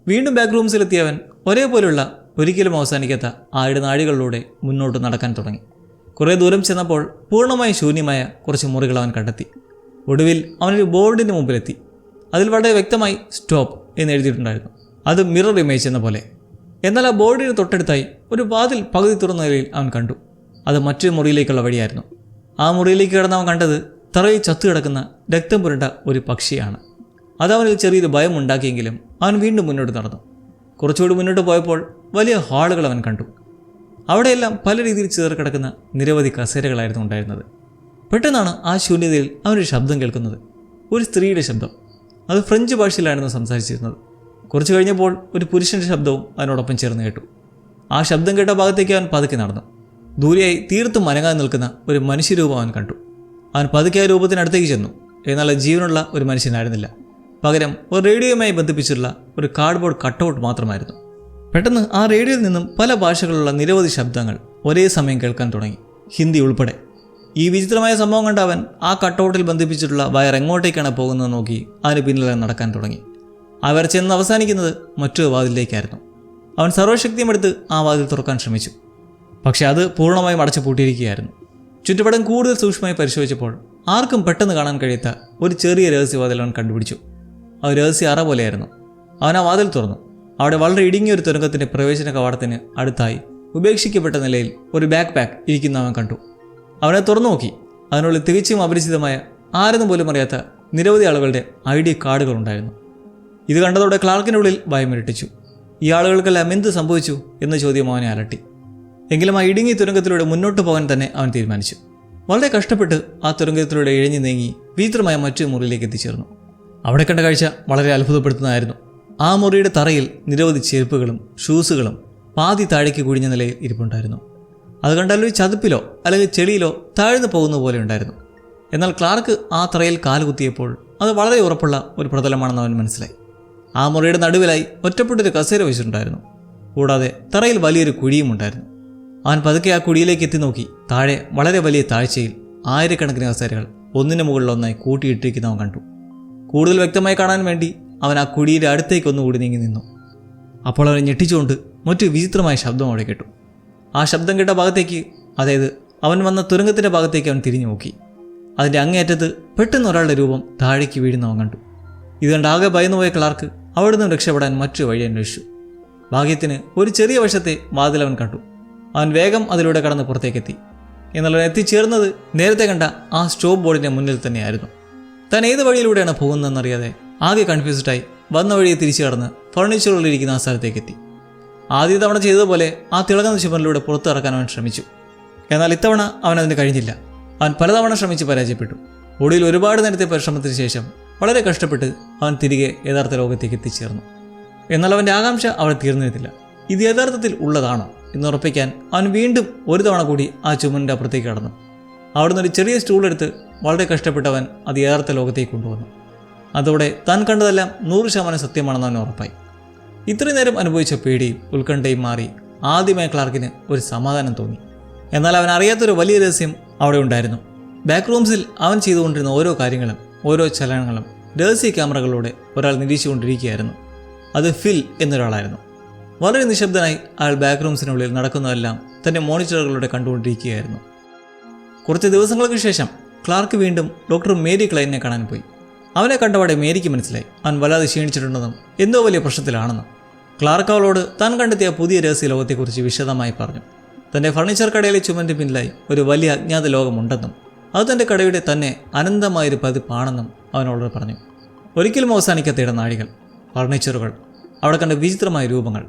വീണ്ടും ബാക്ക് റൂംസിലെത്തിയ അവൻ ഒരേപോലുള്ള ഒരിക്കലും അവസാനിക്കാത്ത ആ ഇടനാഴികളിലൂടെ മുന്നോട്ട് നടക്കാൻ തുടങ്ങി. കുറേ ദൂരം ചെന്നപ്പോൾ പൂർണ്ണമായും ശൂന്യമായ കുറച്ച് മുറികൾ അവൻ കണ്ടെത്തി. ഒടുവിൽ അവനൊരു ബോർഡിന് മുമ്പിലെത്തി. അതിൽ വളരെ വ്യക്തമായി സ്റ്റോപ്പ് എന്ന് എഴുതിയിട്ടുണ്ടായിരുന്നു. അത് മിറർ ഇമേജ് എന്ന പോലെ. എന്നാൽ ആ ബോർഡിന് തൊട്ടടുത്തായി ഒരു വാതിൽ പകുതി തുറന്ന നിലയിൽ അവൻ കണ്ടു. അത് മറ്റൊരു മുറിയിലേക്കുള്ള വഴിയായിരുന്നു. ആ മുറിയിലേക്ക് കിടന്ന് അവൻ കണ്ടത് തറയിൽ ചത്തുകിടക്കുന്ന രക്തം പുരണ്ട ഒരു പക്ഷിയാണ്. അതവനിൽ ചെറിയൊരു ഭയം ഉണ്ടാക്കിയെങ്കിലും അവൻ വീണ്ടും മുന്നോട്ട് നടന്നു. കുറച്ചുകൂടി മുന്നോട്ട് പോയപ്പോൾ വലിയ ഹാളുകൾ അവൻ കണ്ടു. അവിടെയെല്ലാം പല രീതിയിൽ ചേർക്കിടക്കുന്ന നിരവധി കസേരകളായിരുന്നു ഉണ്ടായിരുന്നത്. പെട്ടെന്നാണ് ആ ശൂന്യതയിൽ അവനൊരു ശബ്ദം കേൾക്കുന്നത്. ഒരു സ്ത്രീയുടെ ശബ്ദം. അത് ഫ്രഞ്ച് ഭാഷയിലായിരുന്നു സംസാരിച്ചിരുന്നത്. കുറച്ച് കഴിഞ്ഞപ്പോൾ ഒരു പുരുഷൻ്റെ ശബ്ദവും അവനോടൊപ്പം ചേർന്ന് കേട്ടു. ആ ശബ്ദം കേട്ട ഭാഗത്തേക്ക് അവൻ പതുക്കെ നടന്നു. ദൂരെയായി തീർത്തും അനങ്ങാതെ നിൽക്കുന്ന ഒരു മനുഷ്യരൂപം അവൻ കണ്ടു. അവൻ പതുക്കെ ആ രൂപത്തിനടുത്തേക്ക് ചെന്നു. എന്നാൽ ജീവനുള്ള ഒരു മനുഷ്യനായിരുന്നില്ല. പകരം ഒരു റേഡിയോയുമായി ബന്ധിപ്പിച്ചിട്ടുള്ള ഒരു കാർഡ്ബോർഡ് കട്ടൗട്ട് മാത്രമായിരുന്നു. പെട്ടെന്ന് ആ റേഡിയോയിൽ നിന്നും പല ഭാഷകളിലുള്ള നിരവധി ശബ്ദങ്ങൾ ഒരേ സമയം കേൾക്കാൻ തുടങ്ങി, ഹിന്ദി ഉൾപ്പെടെ. ഈ വിചിത്രമായ സംഭവം കണ്ട അവൻ ആ കട്ടൗട്ടിൽ ബന്ധിപ്പിച്ചിട്ടുള്ള വയർ എങ്ങോട്ടേക്കാണ് പോകുന്നത് നോക്കി അതിന് പിന്നിലെ നടക്കാൻ തുടങ്ങി. അവർ ചെന്ന് അവസാനിക്കുന്നത് മറ്റൊരു വാതിലിലേക്കായിരുന്നു. അവൻ സർവ്വശക്തിയും എടുത്ത് ആ വാതിൽ തുറക്കാൻ ശ്രമിച്ചു. പക്ഷെ അത് പൂർണ്ണമായും അടച്ചു പൂട്ടിയിരിക്കുകയായിരുന്നു. ചുറ്റുപാടും കൂടുതൽ സൂക്ഷ്മമായി പരിശോധിച്ചപ്പോൾ ആർക്കും പെട്ടെന്ന് കാണാൻ കഴിയാത്ത ഒരു ചെറിയ രഹസ്യവാതിൽ അവൻ കണ്ടുപിടിച്ചു. അത് രഹസ്യ അറ പോലെയായിരുന്നു. അവൻ ആ വാതിൽ തുറന്നു. അവിടെ വളരെ ഇടുങ്ങിയൊരു തുരങ്കത്തിൻ്റെ പ്രവേശന കവാടത്തിന് അടുത്തായി ഉപേക്ഷിക്കപ്പെട്ട നിലയിൽ ഒരു ബാക്ക് പാക്ക് ഇരിക്കുന്ന അവൻ കണ്ടു. അവനെ തുറന്നു നോക്കി. അതിനുള്ളിൽ തികച്ചും അപരിചിതമായ ആരെന്ന് പോലും അറിയാത്ത നിരവധി ആളുകളുടെ ID കാർഡുകൾ ഉണ്ടായിരുന്നു. ഇത് കണ്ടതോടെ ക്ലാർക്കിനുള്ളിൽ ഭയമിരട്ടിച്ചു. ഈ ആളുകൾക്കെല്ലാം എന്ത് സംഭവിച്ചു എന്ന ചോദ്യം അവനെ അലട്ടി. എങ്കിലും ആ ഇടുങ്ങിയ തുരങ്കത്തിലൂടെ മുന്നോട്ട് പോകാൻ തന്നെ അവൻ തീരുമാനിച്ചു. വളരെ കഷ്ടപ്പെട്ട് ആ തുരങ്കത്തിലൂടെ ഇഴഞ്ഞു നീങ്ങി വിചിത്രമായ മറ്റൊരു മുറിയിലേക്ക് എത്തിച്ചേർന്നു. അവിടെ കണ്ട കാഴ്ച വളരെ അത്ഭുതപ്പെടുത്തുന്നതായിരുന്നു. ആ മുറിയുടെ തറയിൽ നിരവധി ചെരുപ്പുകളും ഷൂസുകളും പാതി താഴേക്ക് കുഴിഞ്ഞ നിലയിൽ ഇരിപ്പുണ്ടായിരുന്നു. അത് കണ്ടാൽ ഒരു ചതുപ്പിലോ അല്ലെങ്കിൽ ചെളിയിലോ താഴ്ന്നു പോകുന്ന പോലെ ഉണ്ടായിരുന്നു. എന്നാൽ ക്ലാർക്ക് ആ തറയിൽ കാലുകുത്തിയപ്പോൾ അത് വളരെ ഉറപ്പുള്ള ഒരു പ്രതലമാണെന്ന് അവൻ മനസ്സിലായി. ആ മുറിയുടെ നടുവിലായി ഒറ്റപ്പെട്ടൊരു കസേര വെച്ചിട്ടുണ്ടായിരുന്നു. കൂടാതെ തറയിൽ വലിയൊരു കുഴിയും ഉണ്ടായിരുന്നു. അവൻ പതുക്കെ ആ കുഴിയിലേക്ക് എത്തി നോക്കി. താഴെ വളരെ വലിയ താഴ്ചയിൽ ആയിരക്കണക്കിന് കസേരകൾ ഒന്നിനു മുകളിലൊന്നായി കൂട്ടിയിട്ടിരിക്കുന്ന അവൻ കണ്ടു. കൂടുതൽ വ്യക്തമായി കാണാൻ വേണ്ടി അവൻ ആ കുഴിയുടെ അടുത്തേക്ക് ഒന്നുകൂടി നീങ്ങി നിന്നു. അപ്പോൾ അവനെ ഞെട്ടിച്ചുകൊണ്ട് മറ്റു വിചിത്രമായ ശബ്ദം അവിടെ കേട്ടു. ആ ശബ്ദം കേട്ട ഭാഗത്തേക്ക്, അതായത് അവൻ വന്ന തുരങ്കത്തിൻ്റെ ഭാഗത്തേക്ക് അവൻ തിരിഞ്ഞു നോക്കി. അതിൻ്റെ അങ്ങേയറ്റത്ത് പെട്ടെന്ന് ഒരാളുടെ രൂപം താഴേക്ക് വീഴുന്നവൻ കണ്ടു. ഇത് കണ്ട് ആകെ ഭയന്നുപോയ ക്ലാർക്ക് അവിടെ നിന്നും രക്ഷപ്പെടാൻ മറ്റൊരു വഴി അന്വേഷിച്ചു. ഭാഗ്യത്തിന് ഒരു ചെറിയ വശത്തെ വാതിൽ അവൻ കണ്ടു. അവൻ വേഗം അതിലൂടെ കടന്ന് പുറത്തേക്കെത്തി. എന്നാൽ അവൻ എത്തിച്ചേർന്നത് നേരത്തെ കണ്ട ആ സ്റ്റോപ്പ് ബോർഡിൻ്റെ മുന്നിൽ തന്നെയായിരുന്നു. താൻ ഏത് വഴിയിലൂടെയാണ് പോകുന്നതെന്നറിയാതെ ആകെ കൺഫ്യൂസ്ഡായി വന്ന വഴിയെ തിരിച്ചു കടന്ന് ഫർണിച്ചറുകളിലിരിക്കുന്ന ആ സ്ഥലത്തേക്ക് എത്തി. ആദ്യ തവണ ചെയ്തതുപോലെ ആ തിളങ്ങുന്ന ചുമരിലൂടെ പുറത്തിറക്കാൻ അവൻ ശ്രമിച്ചു. എന്നാൽ ഇത്തവണ അവനതിന് കഴിഞ്ഞില്ല. അവൻ പലതവണ ശ്രമിച്ച് പരാജയപ്പെട്ടു. ഒടുവിൽ ഒരുപാട് നേരത്തെ പരിശ്രമത്തിന് ശേഷം വളരെ കഷ്ടപ്പെട്ട് അവൻ തിരികെ യഥാർത്ഥ ലോകത്തേക്ക് എത്തിച്ചേർന്നു. എന്നാൽ അവൻ്റെ ആകാംക്ഷ അവിടെ തീർന്നിരുന്നില്ല. ഇത് യഥാർത്ഥത്തിൽ ഉള്ളതാണോ എന്നുറപ്പിക്കാൻ അവൻ വീണ്ടും ഒരു തവണ കൂടി ആ ചുമരിൻ്റെ അപ്പുറത്തേക്ക് കടന്നു. അവിടുന്ന് ഒരു ചെറിയ സ്റ്റൂളെടുത്ത് വളരെ കഷ്ടപ്പെട്ടവൻ അത് യഥാർത്ഥ ലോകത്തേക്ക് കൊണ്ടുവന്നു. അതോടെ താൻ കണ്ടതെല്ലാം 100% സത്യമാണെന്ന് അവൻ ഉറപ്പായി. ഇത്രയും നേരം അനുഭവിച്ച പേടിയും ഉത്കണ്ഠയും മാറി ആദ്യമായി ക്ലാർക്കിന് ഒരു സമാധാനം തോന്നി. എന്നാൽ അവൻ അറിയാത്തൊരു വലിയ രഹസ്യം അവിടെ ഉണ്ടായിരുന്നു. ബാക്ക് റൂംസിൽ അവൻ ചെയ്തുകൊണ്ടിരുന്ന ഓരോ കാര്യങ്ങളും ഓരോ ചലനങ്ങളും രഹസ്യ ക്യാമറകളിലൂടെ ഒരാൾ നിരീക്ഷിച്ചുകൊണ്ടിരിക്കുകയായിരുന്നു. അത് ഫിൽ എന്നൊരാളായിരുന്നു. വളരെ നിശബ്ദനായി അയാൾ ബാക്ക് റൂംസിനുള്ളിൽ നടക്കുന്നതെല്ലാം തൻ്റെ മോണിറ്ററുകളിലൂടെ കണ്ടുകൊണ്ടിരിക്കുകയായിരുന്നു. കുറച്ച് ദിവസങ്ങൾക്ക് ശേഷം ക്ലാർക്ക് വീണ്ടും ഡോക്ടർ മേരി ക്ലൈനെ കാണാൻ പോയി. അവനെ കണ്ടപാടെ മേരിക്ക് മനസ്സിലായി അവൻ വല്ലാതെ ക്ഷീണിച്ചിട്ടുണ്ടെന്നും എന്തോ വലിയ പ്രശ്നത്തിലാണെന്നും. ക്ലാർക്ക് അവളോട് താൻ കണ്ടെത്തിയ പുതിയ രഹസ്യ ലോകത്തെക്കുറിച്ച് വിശദമായി പറഞ്ഞു. തൻ്റെ ഫർണിച്ചർ കടയിലെ ചുമരിന് പിന്നിലായി ഒരു വലിയ അജ്ഞാത ലോകമുണ്ടെന്നും അത് തൻ്റെ കടയുടെ തന്നെ അനന്തമായൊരു പതിപ്പാണെന്നും അവനോട് പറഞ്ഞു. ഒരിക്കലും അവസാനിക്കാത്ത ഇടനാഴികൾ, ഫർണിച്ചറുകൾ, അവിടെ കണ്ട വിചിത്രമായ രൂപങ്ങൾ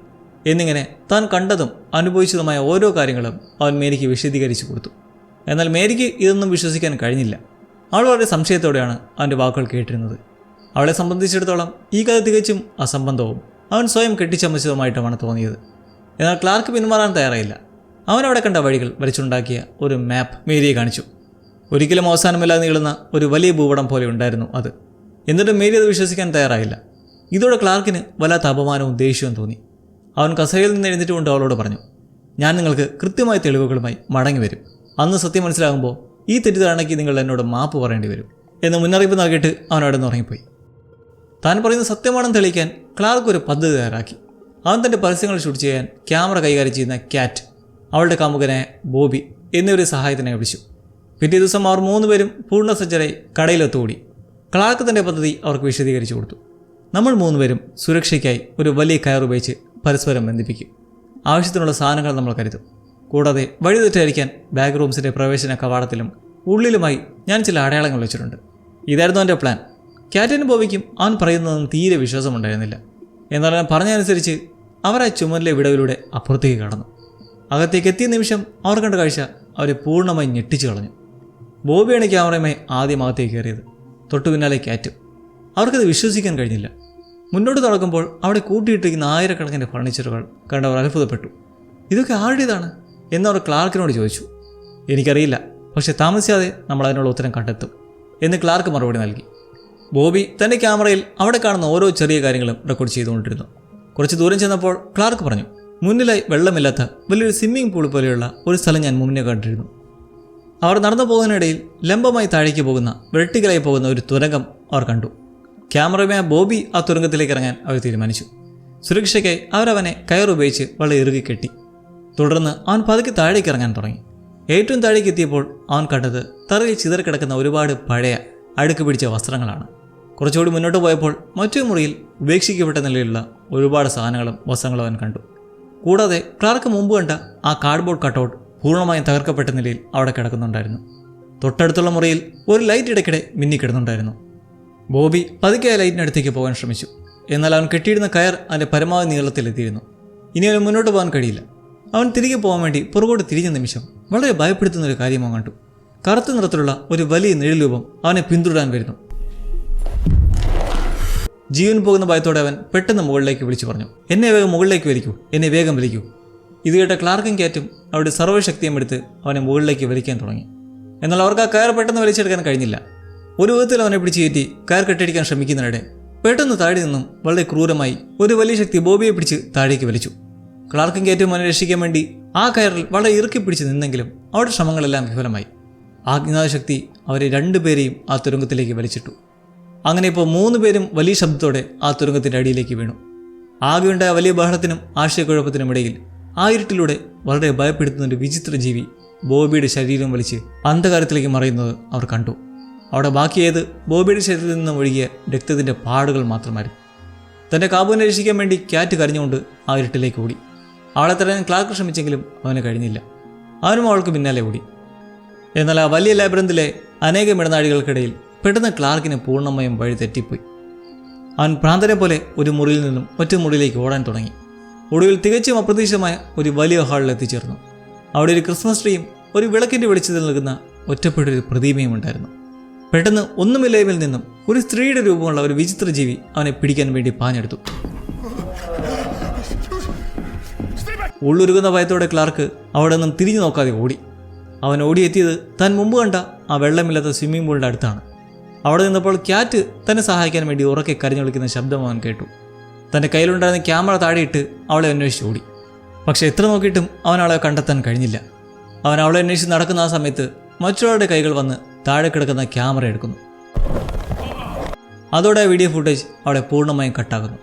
എന്നിങ്ങനെ താൻ കണ്ടതും അനുഭവിച്ചതുമായ ഓരോ കാര്യങ്ങളും അവൻ മേരിക്ക് വിശദീകരിച്ചു കൊടുത്തു. എന്നാൽ മേരിക്ക് ഇതൊന്നും വിശ്വസിക്കാൻ കഴിഞ്ഞില്ല. അവൾ വളരെ സംശയത്തോടെയാണ് അവൻ്റെ വാക്കുകൾ കേട്ടിരുന്നത്. അവളെ സംബന്ധിച്ചിടത്തോളം ഈ കഥ തികച്ചും അസംബന്ധവും അവൻ സ്വയം കെട്ടിച്ചമച്ചതുമായിട്ടുമാണ് തോന്നിയത്. എന്നാൽ ക്ലാർക്ക് പിന്മാറാൻ തയ്യാറായില്ല. അവൻ അവിടെ കണ്ട വഴികൾ വരച്ചുണ്ടാക്കിയ ഒരു മാപ്പ് മേരിയെ കാണിച്ചു. ഒരിക്കലും അവസാനമില്ലാതെ നീളുന്ന ഒരു വലിയ ഭൂപടം പോലെ ഉണ്ടായിരുന്നു അത്. എന്നിട്ടും മേരി അത് വിശ്വസിക്കാൻ തയ്യാറായില്ല. ഇതോടെ ക്ലാർക്കിന് വല്ലാത്ത അപമാനവും ദേഷ്യവും തോന്നി. അവൻ കസേരയിൽ നിന്ന് എഴുന്നേറ്റുകൊണ്ട് അവളോട് പറഞ്ഞു, ഞാൻ നിങ്ങൾക്ക് കൃത്യമായ തെളിവുകളുമായി മടങ്ങി വരും. അന്ന് സത്യം മനസ്സിലാകുമ്പോൾ ഈ തെറ്റിദ്ധാരണയ്ക്ക് നിങ്ങൾ എന്നോട് മാപ്പ് പറയേണ്ടി വരും എന്ന് മുന്നറിയിപ്പ് നൽകിയിട്ട് അവൻ അവിടെ നിന്ന് ഉറങ്ങിപ്പോയി. താൻ പറയുന്നത് സത്യമാണെന്ന് തെളിയിക്കാൻ ക്ലാർക്ക് ഒരു പദ്ധതി തയ്യാറാക്കി. അവൻ തൻ്റെ പരസ്യങ്ങൾ ഷൂട്ട് ചെയ്യാൻ ക്യാമറ കൈകാര്യം ചെയ്യുന്ന കാറ്റ്, അവളുടെ കാമുകനായ ബോബി എന്നിവരെ സഹായത്തിനായി വിളിച്ചു. പിറ്റേ ദിവസം അവർ 3 പേരും പൂർണ്ണസജ്ജരായി കടയിലൊത്തുകൂടി. ക്ലാർക്ക് തൻ്റെ പദ്ധതി അവർക്ക് വിശദീകരിച്ചു കൊടുത്തു. നമ്മൾ 3 പേരും സുരക്ഷയ്ക്കായി ഒരു വലിയ കയർ ഉപയോഗിച്ച് പരസ്പരം ബന്ധിപ്പിക്കും. ആവശ്യത്തിനുള്ള സാധനങ്ങൾ നമ്മൾ കരുതും. കൂടാതെ വഴിതെറ്റായിരിക്കാൻ ബാക്ക് റൂംസിൻ്റെ പ്രവേശന കവാടത്തിലും ഉള്ളിലുമായി ഞാൻ ചില അടയാളങ്ങൾ വെച്ചിട്ടുണ്ട്. ഇതായിരുന്നു എൻ്റെ പ്ലാൻ. കാറ്റിനും ബോബിക്കും അവൻ പറയുന്നതൊന്നും തീരെ വിശ്വാസമുണ്ടായിരുന്നില്ല. എന്നാൽ ഞാൻ പറഞ്ഞതനുസരിച്ച് അവർ ആ ചുമരിലെ വിടവിലൂടെ അപ്പുറത്തേക്ക് കടന്നു. അകത്തേക്ക് എത്തിയ നിമിഷം അവർ കണ്ട കാഴ്ച അവരെ പൂർണ്ണമായി ഞെട്ടിച്ചു കളഞ്ഞു. ബോബിയാണ് ക്യാമറയുമായി ആദ്യം അകത്തേക്ക് കയറിയത്. തൊട്ടു പിന്നാലെ കാറ്റും. അവർക്കത് വിശ്വസിക്കാൻ കഴിഞ്ഞില്ല. മുന്നോട്ട് നടക്കുമ്പോൾ അവിടെ കൂട്ടിയിട്ടിരിക്കുന്ന ആയിരക്കണക്കിന് ഫർണിച്ചറുകൾ കണ്ടവർ അത്ഭുതപ്പെട്ടു. ഇതൊക്കെ ആരുടേതാണ് എന്നവർ ക്ലാർക്കിനോട് ചോദിച്ചു. എനിക്കറിയില്ല, പക്ഷെ താമസിയാതെ നമ്മൾ അതിനുള്ള ഉത്തരം കണ്ടെത്തും എന്ന് ക്ലാർക്ക് മറുപടി നൽകി. ബോബി തൻ്റെ ക്യാമറയിൽ അവിടെ കാണുന്ന ഓരോ ചെറിയ കാര്യങ്ങളും റെക്കോർഡ് ചെയ്തുകൊണ്ടിരുന്നു. കുറച്ച് ദൂരം ചെന്നപ്പോൾ ക്ലാർക്ക് പറഞ്ഞു, മുന്നിലായി വെള്ളമില്ലാത്ത വലിയൊരു സ്വിമ്മിംഗ് പൂൾ പോലെയുള്ള ഒരു സ്ഥലം ഞാൻ മുന്നേ കണ്ടിരുന്നു. അവർ നടന്നു പോകുന്നതിനിടയിൽ ലംബമായി താഴേക്ക് പോകുന്ന വെർട്ടിക്കലായി പോകുന്ന ഒരു തുരങ്കം അവർ കണ്ടു. ക്യാമറമാൻ ബോബി ആ തുരങ്കത്തിലേക്ക് ഇറങ്ങാൻ അവർ തീരുമാനിച്ചു. സുരക്ഷയ്ക്കായി അവരവനെ കയറുപയോഗിച്ച് വളരെ ഇറുകി കെട്ടി. തുടർന്ന് അവൻ പതുക്കെ താഴേക്ക് ഇറങ്ങാൻ തുടങ്ങി. ഏറ്റവും താഴേക്ക് എത്തിയപ്പോൾ അവൻ കണ്ടത് തറയിൽ ചിതറിക്കിടക്കുന്ന ഒരുപാട് പഴയ അടുക്ക് പിടിച്ച വസ്ത്രങ്ങളാണ്. കുറച്ചുകൂടി മുന്നോട്ട് പോയപ്പോൾ മറ്റൊരു മുറിയിൽ ഉപേക്ഷിക്കപ്പെട്ട നിലയിലുള്ള ഒരുപാട് സാധനങ്ങളും വസ്ത്രങ്ങളും അവൻ കണ്ടു. കൂടാതെ ക്ലാർക്ക് മുമ്പ് കണ്ട ആ കാർഡ്ബോർഡ് കട്ടൗട്ട് പൂർണ്ണമായും തകർക്കപ്പെട്ട നിലയിൽ അവിടെ കിടക്കുന്നുണ്ടായിരുന്നു. തൊട്ടടുത്തുള്ള മുറിയിൽ ഒരു ലൈറ്റ് ഇടയ്ക്കിടെ മിന്നിക്കിടുന്നുണ്ടായിരുന്നു. ബോബി പതുക്കെ ആ ലൈറ്റിനടുത്തേക്ക് പോകാൻ ശ്രമിച്ചു. എന്നാൽ അവൻ കെട്ടിയിരുന്ന കയർ അതിൻ്റെ പരമാവധി നീളത്തിലെത്തിയിരുന്നു. ഇനി അവന് മുന്നോട്ട് പോകാൻ കഴിയില്ല. അവൻ തിരികെ പോകാൻ വേണ്ടി പുറകോട്ട് തിരിഞ്ഞ നിമിഷം വളരെ ഭയപ്പെടുത്തുന്നൊരു കാര്യം അവൻ കണ്ടു. കറുത്ത നിറത്തിലുള്ള ഒരു വലിയ നിഴൽരൂപം അവനെ പിന്തുടരാൻ വരുന്നു. ജീവൻ പോകുന്ന ഭയത്തോടെ അവൻ പെട്ടെന്ന് മുകളിലേക്ക് വിളിച്ചു പറഞ്ഞു, എന്നെ വേഗം മുകളിലേക്ക് വലിക്കൂ, എന്നെ വേഗം വലിക്കൂ. ഇത് കേട്ട ക്ലാർക്കും കാറ്റും അവരുടെ സർവ്വശക്തിയും എടുത്ത് അവനെ മുകളിലേക്ക് വലിക്കാൻ തുടങ്ങി. എന്നാൽ അവർക്ക് ആ കയർ പെട്ടെന്ന് വലിച്ചെടുക്കാൻ കഴിഞ്ഞില്ല. ഒരു വിധത്തിൽ അവനെ പിടിച്ചു കയറ്റി കയർ കെട്ടിടിക്കാൻ ശ്രമിക്കുന്നതിനിടെ പെട്ടെന്ന് താഴെ നിന്നും വളരെ ക്രൂരമായി ഒരു വലിയ ശക്തി ബോബിയെ പിടിച്ച് താഴേക്ക് വലിച്ചു. ക്ലാർക്കും കാറ്റും അവനെ രക്ഷിക്കാൻ വേണ്ടി ആ കയറിൽ വളരെ ഇറുക്കി പിടിച്ച് നിന്നെങ്കിലും അവരുടെ ശ്രമങ്ങളെല്ലാം വിഫലമായി. ആജ്ഞാത ശക്തി അവരെ 2 പേരെയും ആ തുരങ്കത്തിലേക്ക് വലിച്ചിട്ടു. അങ്ങനെ ഇപ്പോൾ 3 പേരും വലിയ ശബ്ദത്തോടെ ആ തുരങ്കത്തിൻ്റെ അടിയിലേക്ക് വീണു. ആകെയുണ്ടായ വലിയ ബഹളത്തിനും ആശയക്കുഴപ്പത്തിനും ഇടയിൽ ആ ഇരുട്ടിലൂടെ വളരെ ഭയപ്പെടുത്തുന്നൊരു വിചിത്ര ജീവി ബോബിയുടെ ശരീരം വലിച്ച് അന്ധകാരത്തിലേക്ക് മറയുന്നത് അവർ കണ്ടു. അവിടെ ബാക്കിയായത് ബോബിയുടെ ശരീരത്തിൽ നിന്നും ഒഴുകിയ രക്തത്തിൻ്റെ പാടുകൾ മാത്രമായിരുന്നു. തൻ്റെ കാബുവിനെ രക്ഷിക്കാൻ വേണ്ടി കാറ്റ് കരഞ്ഞുകൊണ്ട് ആ ഇരുട്ടിലേക്ക് ഓടി. അവളെ തടയാൻ ക്ലാർക്ക് ശ്രമിച്ചെങ്കിലും അവന് കഴിഞ്ഞില്ല. അവനും അവൾക്ക് പിന്നാലെ ഓടി. എന്നാൽ ആ വലിയ ലാബിറന്തിലെ അനേകം ഇടനാഴികൾക്കിടയിൽ പെട്ടെന്ന് ക്ലാർക്കിന് പൂർണ്ണമായും വഴി തെറ്റിപ്പോയി. അവൻ ഭ്രാന്തനെ പോലെ ഒരു മുറിയിൽ നിന്നും മറ്റു മുറിയിലേക്ക് ഓടാൻ തുടങ്ങി. ഒടുവിൽ തികച്ചും അപ്രതീക്ഷിതമായ ഒരു വലിയ ഹാളിൽ എത്തിച്ചേർന്നു. അവിടെ ഒരു ക്രിസ്മസ് ട്രീയും ഒരു വിളക്കിൻ്റെ വെളിച്ചത്തിൽ നിൽക്കുന്ന ഒറ്റപ്പെട്ടൊരു പ്രതിമയും ഉണ്ടായിരുന്നു. പെട്ടെന്ന് ഒന്നുമില്ലായ്മയിൽ നിന്നും ഒരു സ്ത്രീയുടെ രൂപമുള്ള ഒരു വിചിത്ര ജീവി അവനെ പിടിക്കാൻ വേണ്ടി പാഞ്ഞെടുത്തു. ഉള്ളുരുകുന്ന ഭയത്തോടെ ക്ലാർക്ക് അവിടെ നിന്നും തിരിഞ്ഞു നോക്കാതെ ഓടി. അവൻ ഓടിയെത്തിയത് താൻ മുമ്പ് കണ്ട ആ വെള്ളമില്ലാത്ത സ്വിമ്മിംഗ് പൂളിൻ്റെ അടുത്താണ്. അവിടെ നിന്നപ്പോൾ ക്യാറ്റ് തന്നെ സഹായിക്കാൻ വേണ്ടി ഉറക്കെ കരഞ്ഞു വിളിക്കുന്ന ശബ്ദം അവൻ കേട്ടു. തൻ്റെ കയ്യിലുണ്ടായിരുന്ന ക്യാമറ താഴെയിട്ട് അവളെ അന്വേഷിച്ച് ഓടി. പക്ഷെ എത്ര നോക്കിയിട്ടും അവൻ അവളെ കണ്ടെത്താൻ കഴിഞ്ഞില്ല. അവൻ അവളെ അന്വേഷിച്ച് നടക്കുന്ന ആ സമയത്ത് മറ്റുള്ളവരുടെ കൈകൾ വന്ന് താഴെ കിടക്കുന്ന ക്യാമറ എടുക്കുന്നു. അതോടെ വീഡിയോ ഫുട്ടേജ് അവിടെ പൂർണ്ണമായും കട്ടാകുന്നു.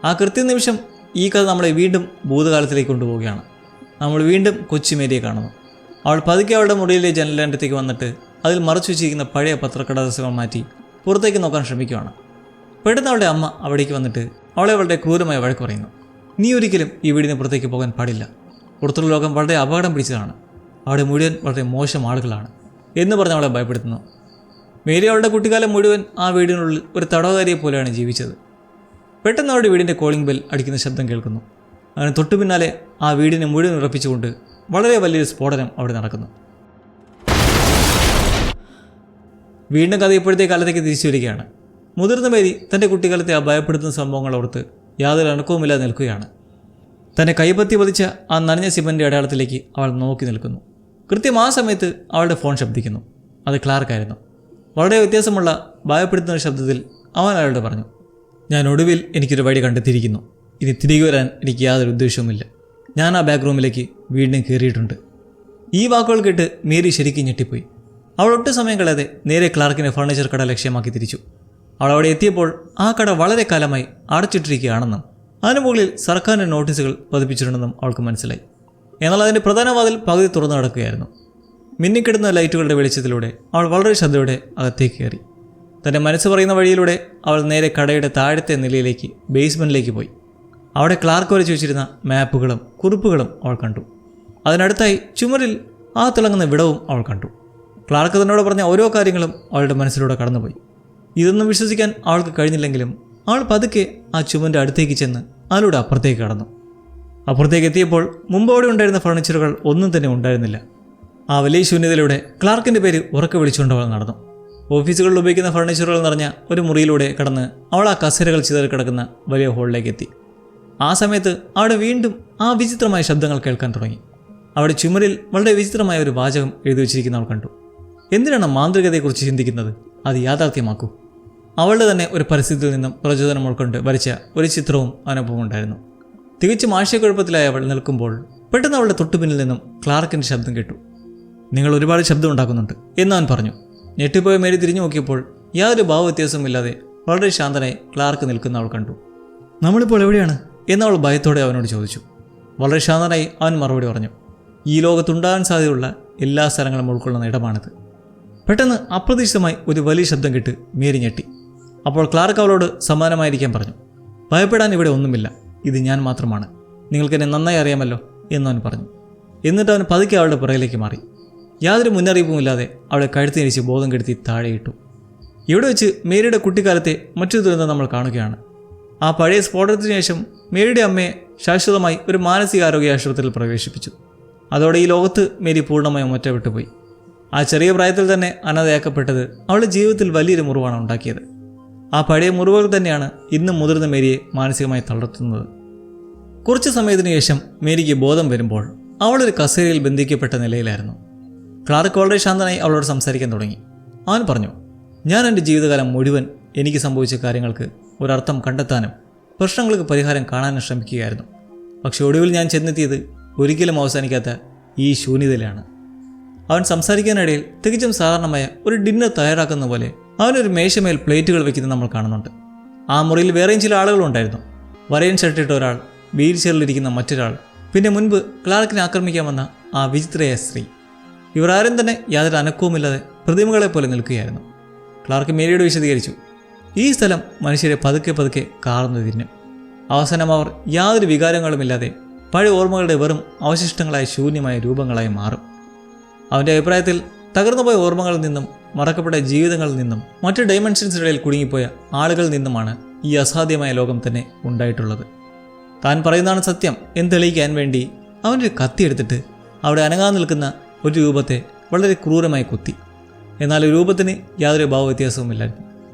ആ കൃത്യനിമിഷം ഈ കഥ നമ്മളെ വീണ്ടും ഭൂതകാലത്തിലേക്ക് കൊണ്ടുപോവുകയാണ്. നമ്മൾ വീണ്ടും കൊച്ചു മേരിയെ കാണുന്നു. അവൾ പതുക്കെ അവളുടെ മുറിയിലെ ജനലിൻ്റെ വന്നിട്ട് അതിൽ മറച്ചു വെച്ചിരിക്കുന്ന പഴയ പത്രക്കടലാസുകൾ മാറ്റി പുറത്തേക്ക് നോക്കാൻ ശ്രമിക്കുകയാണ്. പെട്ടെന്ന് അവളുടെ അമ്മ അവിടേക്ക് വന്നിട്ട് അവളെ വളരെ ക്രൂരമായ വഴക്ക് പറയുന്നു. നീ ഒരിക്കലും ഈ വീടിന് പുറത്തേക്ക് പോകാൻ പാടില്ല. പുറത്തുള്ള ലോകം വളരെ അപകടം പിടിച്ചതാണ്. അവിടെ മുഴുവൻ വളരെ മോശം ആളുകളാണ് എന്ന് പറഞ്ഞ് അവളെ ഭയപ്പെടുത്തുന്നു. മേരി അവളുടെ കുട്ടിക്കാലം മുഴുവൻ ആ വീടിനുള്ളിൽ ഒരു തടവുകാരിയെ പോലെയാണ് ജീവിച്ചത്. പെട്ടെന്ന് അവളുടെ വീടിൻ്റെ കോളിംഗ് ബെൽ അടിക്കുന്ന ശബ്ദം കേൾക്കുന്നു. അതിന് തൊട്ടു പിന്നാലെ ആ വീടിനെ മുഴുവൻ ഉറപ്പിച്ചുകൊണ്ട് വളരെ വലിയൊരു സ്ഫോടനം അവിടെ നടക്കുന്നു. വീണ്ടും കഥ ഇപ്പോഴത്തെ കാലത്തേക്ക് തിരിച്ചു വരികയാണ്. മുതിർന്ന മേരി തൻ്റെ കുട്ടിക്കാലത്തെ ആ ഭയപ്പെടുത്തുന്ന സംഭവങ്ങൾ ഓർത്ത് യാതൊരു അണക്കവുമില്ലാതെ നിൽക്കുകയാണ്. തന്നെ കൈപ്പത്തി പതിച്ച ആ നനഞ്ഞ സിമൻ്റെ അടയാളത്തിലേക്ക് അവൾ നോക്കി നിൽക്കുന്നു. കൃത്യം ആ സമയത്ത് അവളുടെ ഫോൺ ശബ്ദിക്കുന്നു. അത് ക്ലാർക്കായിരുന്നു. വളരെ വ്യത്യാസമുള്ള ഭയപ്പെടുത്തുന്ന ശബ്ദത്തിൽ അവൻ അയാളോട് പറഞ്ഞു, ഞാൻ ഒടുവിൽ എനിക്കൊരു വഴി കണ്ടെത്തിയിരിക്കുന്നു. ഇനി തിരികെ വരാൻ എനിക്ക് യാതൊരു ഉദ്ദേശവുമില്ല. ഞാൻ ആ ബാക്ക് റൂമിലേക്ക് വീണ്ടും കയറിയിട്ടുണ്ട്. ഈ വാക്കുകൾ കേട്ട് മേരി ശരിക്കും ഞെട്ടിപ്പോയി. അവൾ ഒട്ടും സമയം കളയാതെ നേരെ ക്ലാർക്കിൻ്റെ ഫർണിച്ചർ കട ലക്ഷ്യമാക്കി തിരിച്ചു. അവൾ അവിടെ എത്തിയപ്പോൾ ആ കട വളരെ കാലമായി അടച്ചിട്ടിരിക്കുകയാണെന്നും അതിന് മുകളിൽ സർക്കാരിൻ്റെ നോട്ടീസുകൾ പതിപ്പിച്ചിട്ടുണ്ടെന്നും അവൾക്ക് മനസ്സിലായി. എന്നാൽ അതിൻ്റെ പ്രധാന വാതിൽ പകുതി തുറന്നു കിടക്കുകയായിരുന്നു. മിന്നിക്കിടുന്ന ലൈറ്റുകളുടെ വെളിച്ചത്തിലൂടെ അവൾ വളരെ ശ്രദ്ധയോടെ അകത്തേക്ക് കയറി. തൻ്റെ മനസ്സ് പറയുന്ന വഴിയിലൂടെ അവൾ നേരെ കടയുടെ താഴത്തെ നിലയിലേക്ക് ബേസ്മെൻറ്റിലേക്ക് പോയി. അവിടെ ക്ലാർക്ക് വരച്ച് വെച്ചിരുന്ന മാപ്പുകളും കുറിപ്പുകളും അവൾ കണ്ടു. അതിനടുത്തായി ചുമരിൽ ആ തിളങ്ങുന്ന വിടവും അവൾ കണ്ടു. ക്ലാർക്ക് തന്നോട് പറഞ്ഞ ഓരോ കാര്യങ്ങളും അവളുടെ മനസ്സിലൂടെ കടന്നുപോയി. ഇതൊന്നും വിശ്വസിക്കാൻ അവൾക്ക് കഴിഞ്ഞില്ലെങ്കിലും അവൾ പതുക്കെ ആ ചുമരിൻ്റെ അടുത്തേക്ക് ചെന്ന് അതിലൂടെ അപ്പുറത്തേക്ക് കടന്നു. അപ്പുറത്തേക്ക് എത്തിയപ്പോൾ മുമ്പ് അവിടെ ഉണ്ടായിരുന്ന ഫർണിച്ചറുകൾ ഒന്നും തന്നെ ഉണ്ടായിരുന്നില്ല. ആ വലിയ ശൂന്യതയിലൂടെ ക്ലാർക്കിൻ്റെ പേര് ഉറക്കെ വിളിച്ചുകൊണ്ട് അവൾ നടന്നു. ഓഫീസുകളിൽ ഉപയോഗിക്കുന്ന ഫർണിച്ചറുകൾ നിറഞ്ഞ ഒരു മുറിയിലൂടെ കടന്ന് അവൾ ആ കസേരകൾ ചിതറി കിടക്കുന്ന വലിയ ഹോളിലേക്ക് എത്തി. ആ സമയത്ത് അവിടെ വീണ്ടും ആ വിചിത്രമായ ശബ്ദങ്ങൾ കേൾക്കാൻ തുടങ്ങി. അവിടെ ചുമരിൽ വളരെ വിചിത്രമായ ഒരു വാചകം എഴുതി വച്ചിരിക്കുന്ന അവൾ കണ്ടു. എന്തിനാണ് മാന്ത്രികതയെക്കുറിച്ച് ചിന്തിക്കുന്നത്? അത് യാഥാർത്ഥ്യമാക്കൂ. അവളുടെ തന്നെ ഒരു പരിസ്ഥിതിയിൽ നിന്നും പ്രചോദനം ഉൾക്കൊണ്ട് വരച്ച ഒരു ചിത്രവും അനുഭവം ഉണ്ടായിരുന്നു. തികച്ചും ആശയക്കുഴപ്പത്തിലായി അവൾ നിൽക്കുമ്പോൾ പെട്ടെന്ന് അവളുടെ തൊട്ടുപിന്നിൽ നിന്നും ക്ലാർക്കിൻ്റെ ശബ്ദം കേട്ടു. നിങ്ങൾ ഒരുപാട് ശബ്ദം ഉണ്ടാക്കുന്നുണ്ട് എന്നവൻ പറഞ്ഞു. ഞെട്ടിപ്പോയ മേരി തിരിഞ്ഞു നോക്കിയപ്പോൾ യാതൊരു ഭാവവ്യത്യാസവുമില്ലാതെ വളരെ ശാന്തനായി ക്ലാർക്ക് നിൽക്കുന്ന അവൾ കണ്ടു. നമ്മളിപ്പോൾ എവിടെയാണ് എന്നവൾ ഭയത്തോടെ അവനോട് ചോദിച്ചു. വളരെ ശാന്തനായി അവൻ മറുപടി പറഞ്ഞു, ഈ ലോകത്തുണ്ടാകാൻ സാധ്യതയുള്ള എല്ലാ സ്ഥലങ്ങളും ഉൾക്കൊള്ളുന്ന ഇടമാണിത്. പെട്ടെന്ന് അപ്രതീക്ഷിതമായി ഒരു വലിയ ശബ്ദം കേട്ട് മേരി ഞെട്ടി. അപ്പോൾ ക്ലാർക്ക് അവളോട് സമാനമായിരിക്കാൻ പറഞ്ഞു. ഭയപ്പെടാൻ ഇവിടെ ഒന്നുമില്ല, ഇത് ഞാൻ മാത്രമാണ്. നിങ്ങൾക്കെന്നെ നന്നായി അറിയാമല്ലോ എന്നവൻ പറഞ്ഞു. എന്നിട്ട് അവൻ പതുക്കെ അവളുടെ പുറകിലേക്ക് മാറി. യാതൊരു മുന്നറിയിപ്പുമില്ലാതെ അവളെ കഴുത്തിനിരിച്ച് ബോധം കെടുത്തി താഴെയിട്ടു. ഇവിടെ വെച്ച് മേരിയുടെ കുട്ടിക്കാലത്തെ മറ്റൊരു ദുരന്തം നമ്മൾ കാണുകയാണ്. ആ പഴയ സ്ഫോടനത്തിന് ശേഷം മേരിയുടെ അമ്മയെ ശാശ്വതമായി ഒരു മാനസികാരോഗ്യ ആശുപത്രിയിൽ പ്രവേശിപ്പിച്ചു. അതോടെ ഈ ലോകത്ത് മേരി പൂർണ്ണമായും ഒറ്റപ്പെട്ടുപോയി. ആ ചെറിയ പ്രായത്തിൽ തന്നെ അനാഥയാക്കപ്പെട്ടത് അവളുടെ ജീവിതത്തിൽ വലിയൊരു മുറിവാണ് ഉണ്ടാക്കിയത്. ആ പഴയ മുറിവുകൾ തന്നെയാണ് ഇന്നും മുതിർന്ന മേരിയെ മാനസികമായി തളർത്തുന്നത്. കുറച്ച് സമയത്തിന് ശേഷം മേരിക്ക് ബോധം വരുമ്പോൾ അവളൊരു കസേരയിൽ ബന്ധിക്കപ്പെട്ട നിലയിലായിരുന്നു. ക്ലാർക്ക് വളരെ ശാന്തനായി അവളോട് സംസാരിക്കാൻ തുടങ്ങി. അവൻ പറഞ്ഞു, ഞാൻ എൻ്റെ ജീവിതകാലം മുഴുവൻ എനിക്ക് സംഭവിച്ച കാര്യങ്ങൾക്ക് ഒരർത്ഥം കണ്ടെത്താനും പ്രശ്നങ്ങൾക്ക് പരിഹാരം കാണാനും ശ്രമിക്കുകയായിരുന്നു. പക്ഷെ ഒടുവിൽ ഞാൻ ചെന്നെത്തിയത് ഒരിക്കലും അവസാനിക്കാത്ത ഈ ശൂന്യതയിലാണ്. അവൻ സംസാരിക്കാനിടയിൽ തികച്ചും സാധാരണമായ ഒരു ഡിന്നർ തയ്യാറാക്കുന്ന പോലെ അവനൊരു മേശമേൽ പ്ലേറ്റുകൾ വയ്ക്കുന്നത് നമ്മൾ കാണുന്നുണ്ട്. ആ മുറിയിൽ വേറെയും ചില ആളുകളുണ്ടായിരുന്നു. വരയൻ ഷർട്ടിട്ട ഒരാൾ, വീൽ ചെയറിലിരിക്കുന്ന മറ്റൊരാൾ, പിന്നെ മുൻപ് ക്ലാർക്കിനെ ആക്രമിക്കാൻ വന്ന ആ വിചിത്രയായ സ്ത്രീ. ഇവർ ആരും തന്നെ യാതൊരു അനക്കവുമില്ലാതെ പ്രതിമകളെ പോലെ നിൽക്കുകയായിരുന്നു. ക്ലാർക്ക് മേരിയോട് വിശദീകരിച്ചു, ഈ സ്ഥലം മനുഷ്യരെ പതുക്കെ പതുക്കെ കാർന്നു തിരിഞ്ഞു. അവസാനം അവർ യാതൊരു വികാരങ്ങളുമില്ലാതെ പഴയ ഓർമ്മകളുടെ വെറും അവശിഷ്ടങ്ങളായ ശൂന്യമായ രൂപങ്ങളായി മാറും. അവൻ്റെ അഭിപ്രായത്തിൽ തകർന്നുപോയ ഓർമ്മകളിൽ നിന്നും മറക്കപ്പെട്ട ജീവിതങ്ങളിൽ നിന്നും മറ്റ് ഡൈമെൻഷൻസിനിടയിൽ കുടുങ്ങിപ്പോയ ആളുകളിൽ നിന്നുമാണ് ഈ അസാധ്യമായ ലോകം തന്നെ ഉണ്ടായിട്ടുള്ളത്. താൻ പറയുന്നതാണ് സത്യം എന്ന് തെളിയിക്കാൻ വേണ്ടി അവനൊരു കത്തി എടുത്തിട്ട് അവിടെ അനങ്ങാൻ നിൽക്കുന്ന ഒരു രൂപത്തെ വളരെ ക്രൂരമായി കുത്തി. എന്നാൽ രൂപത്തിന് യാതൊരു ഭാവവ്യത്യാസവുമില്ലായിരുന്നു.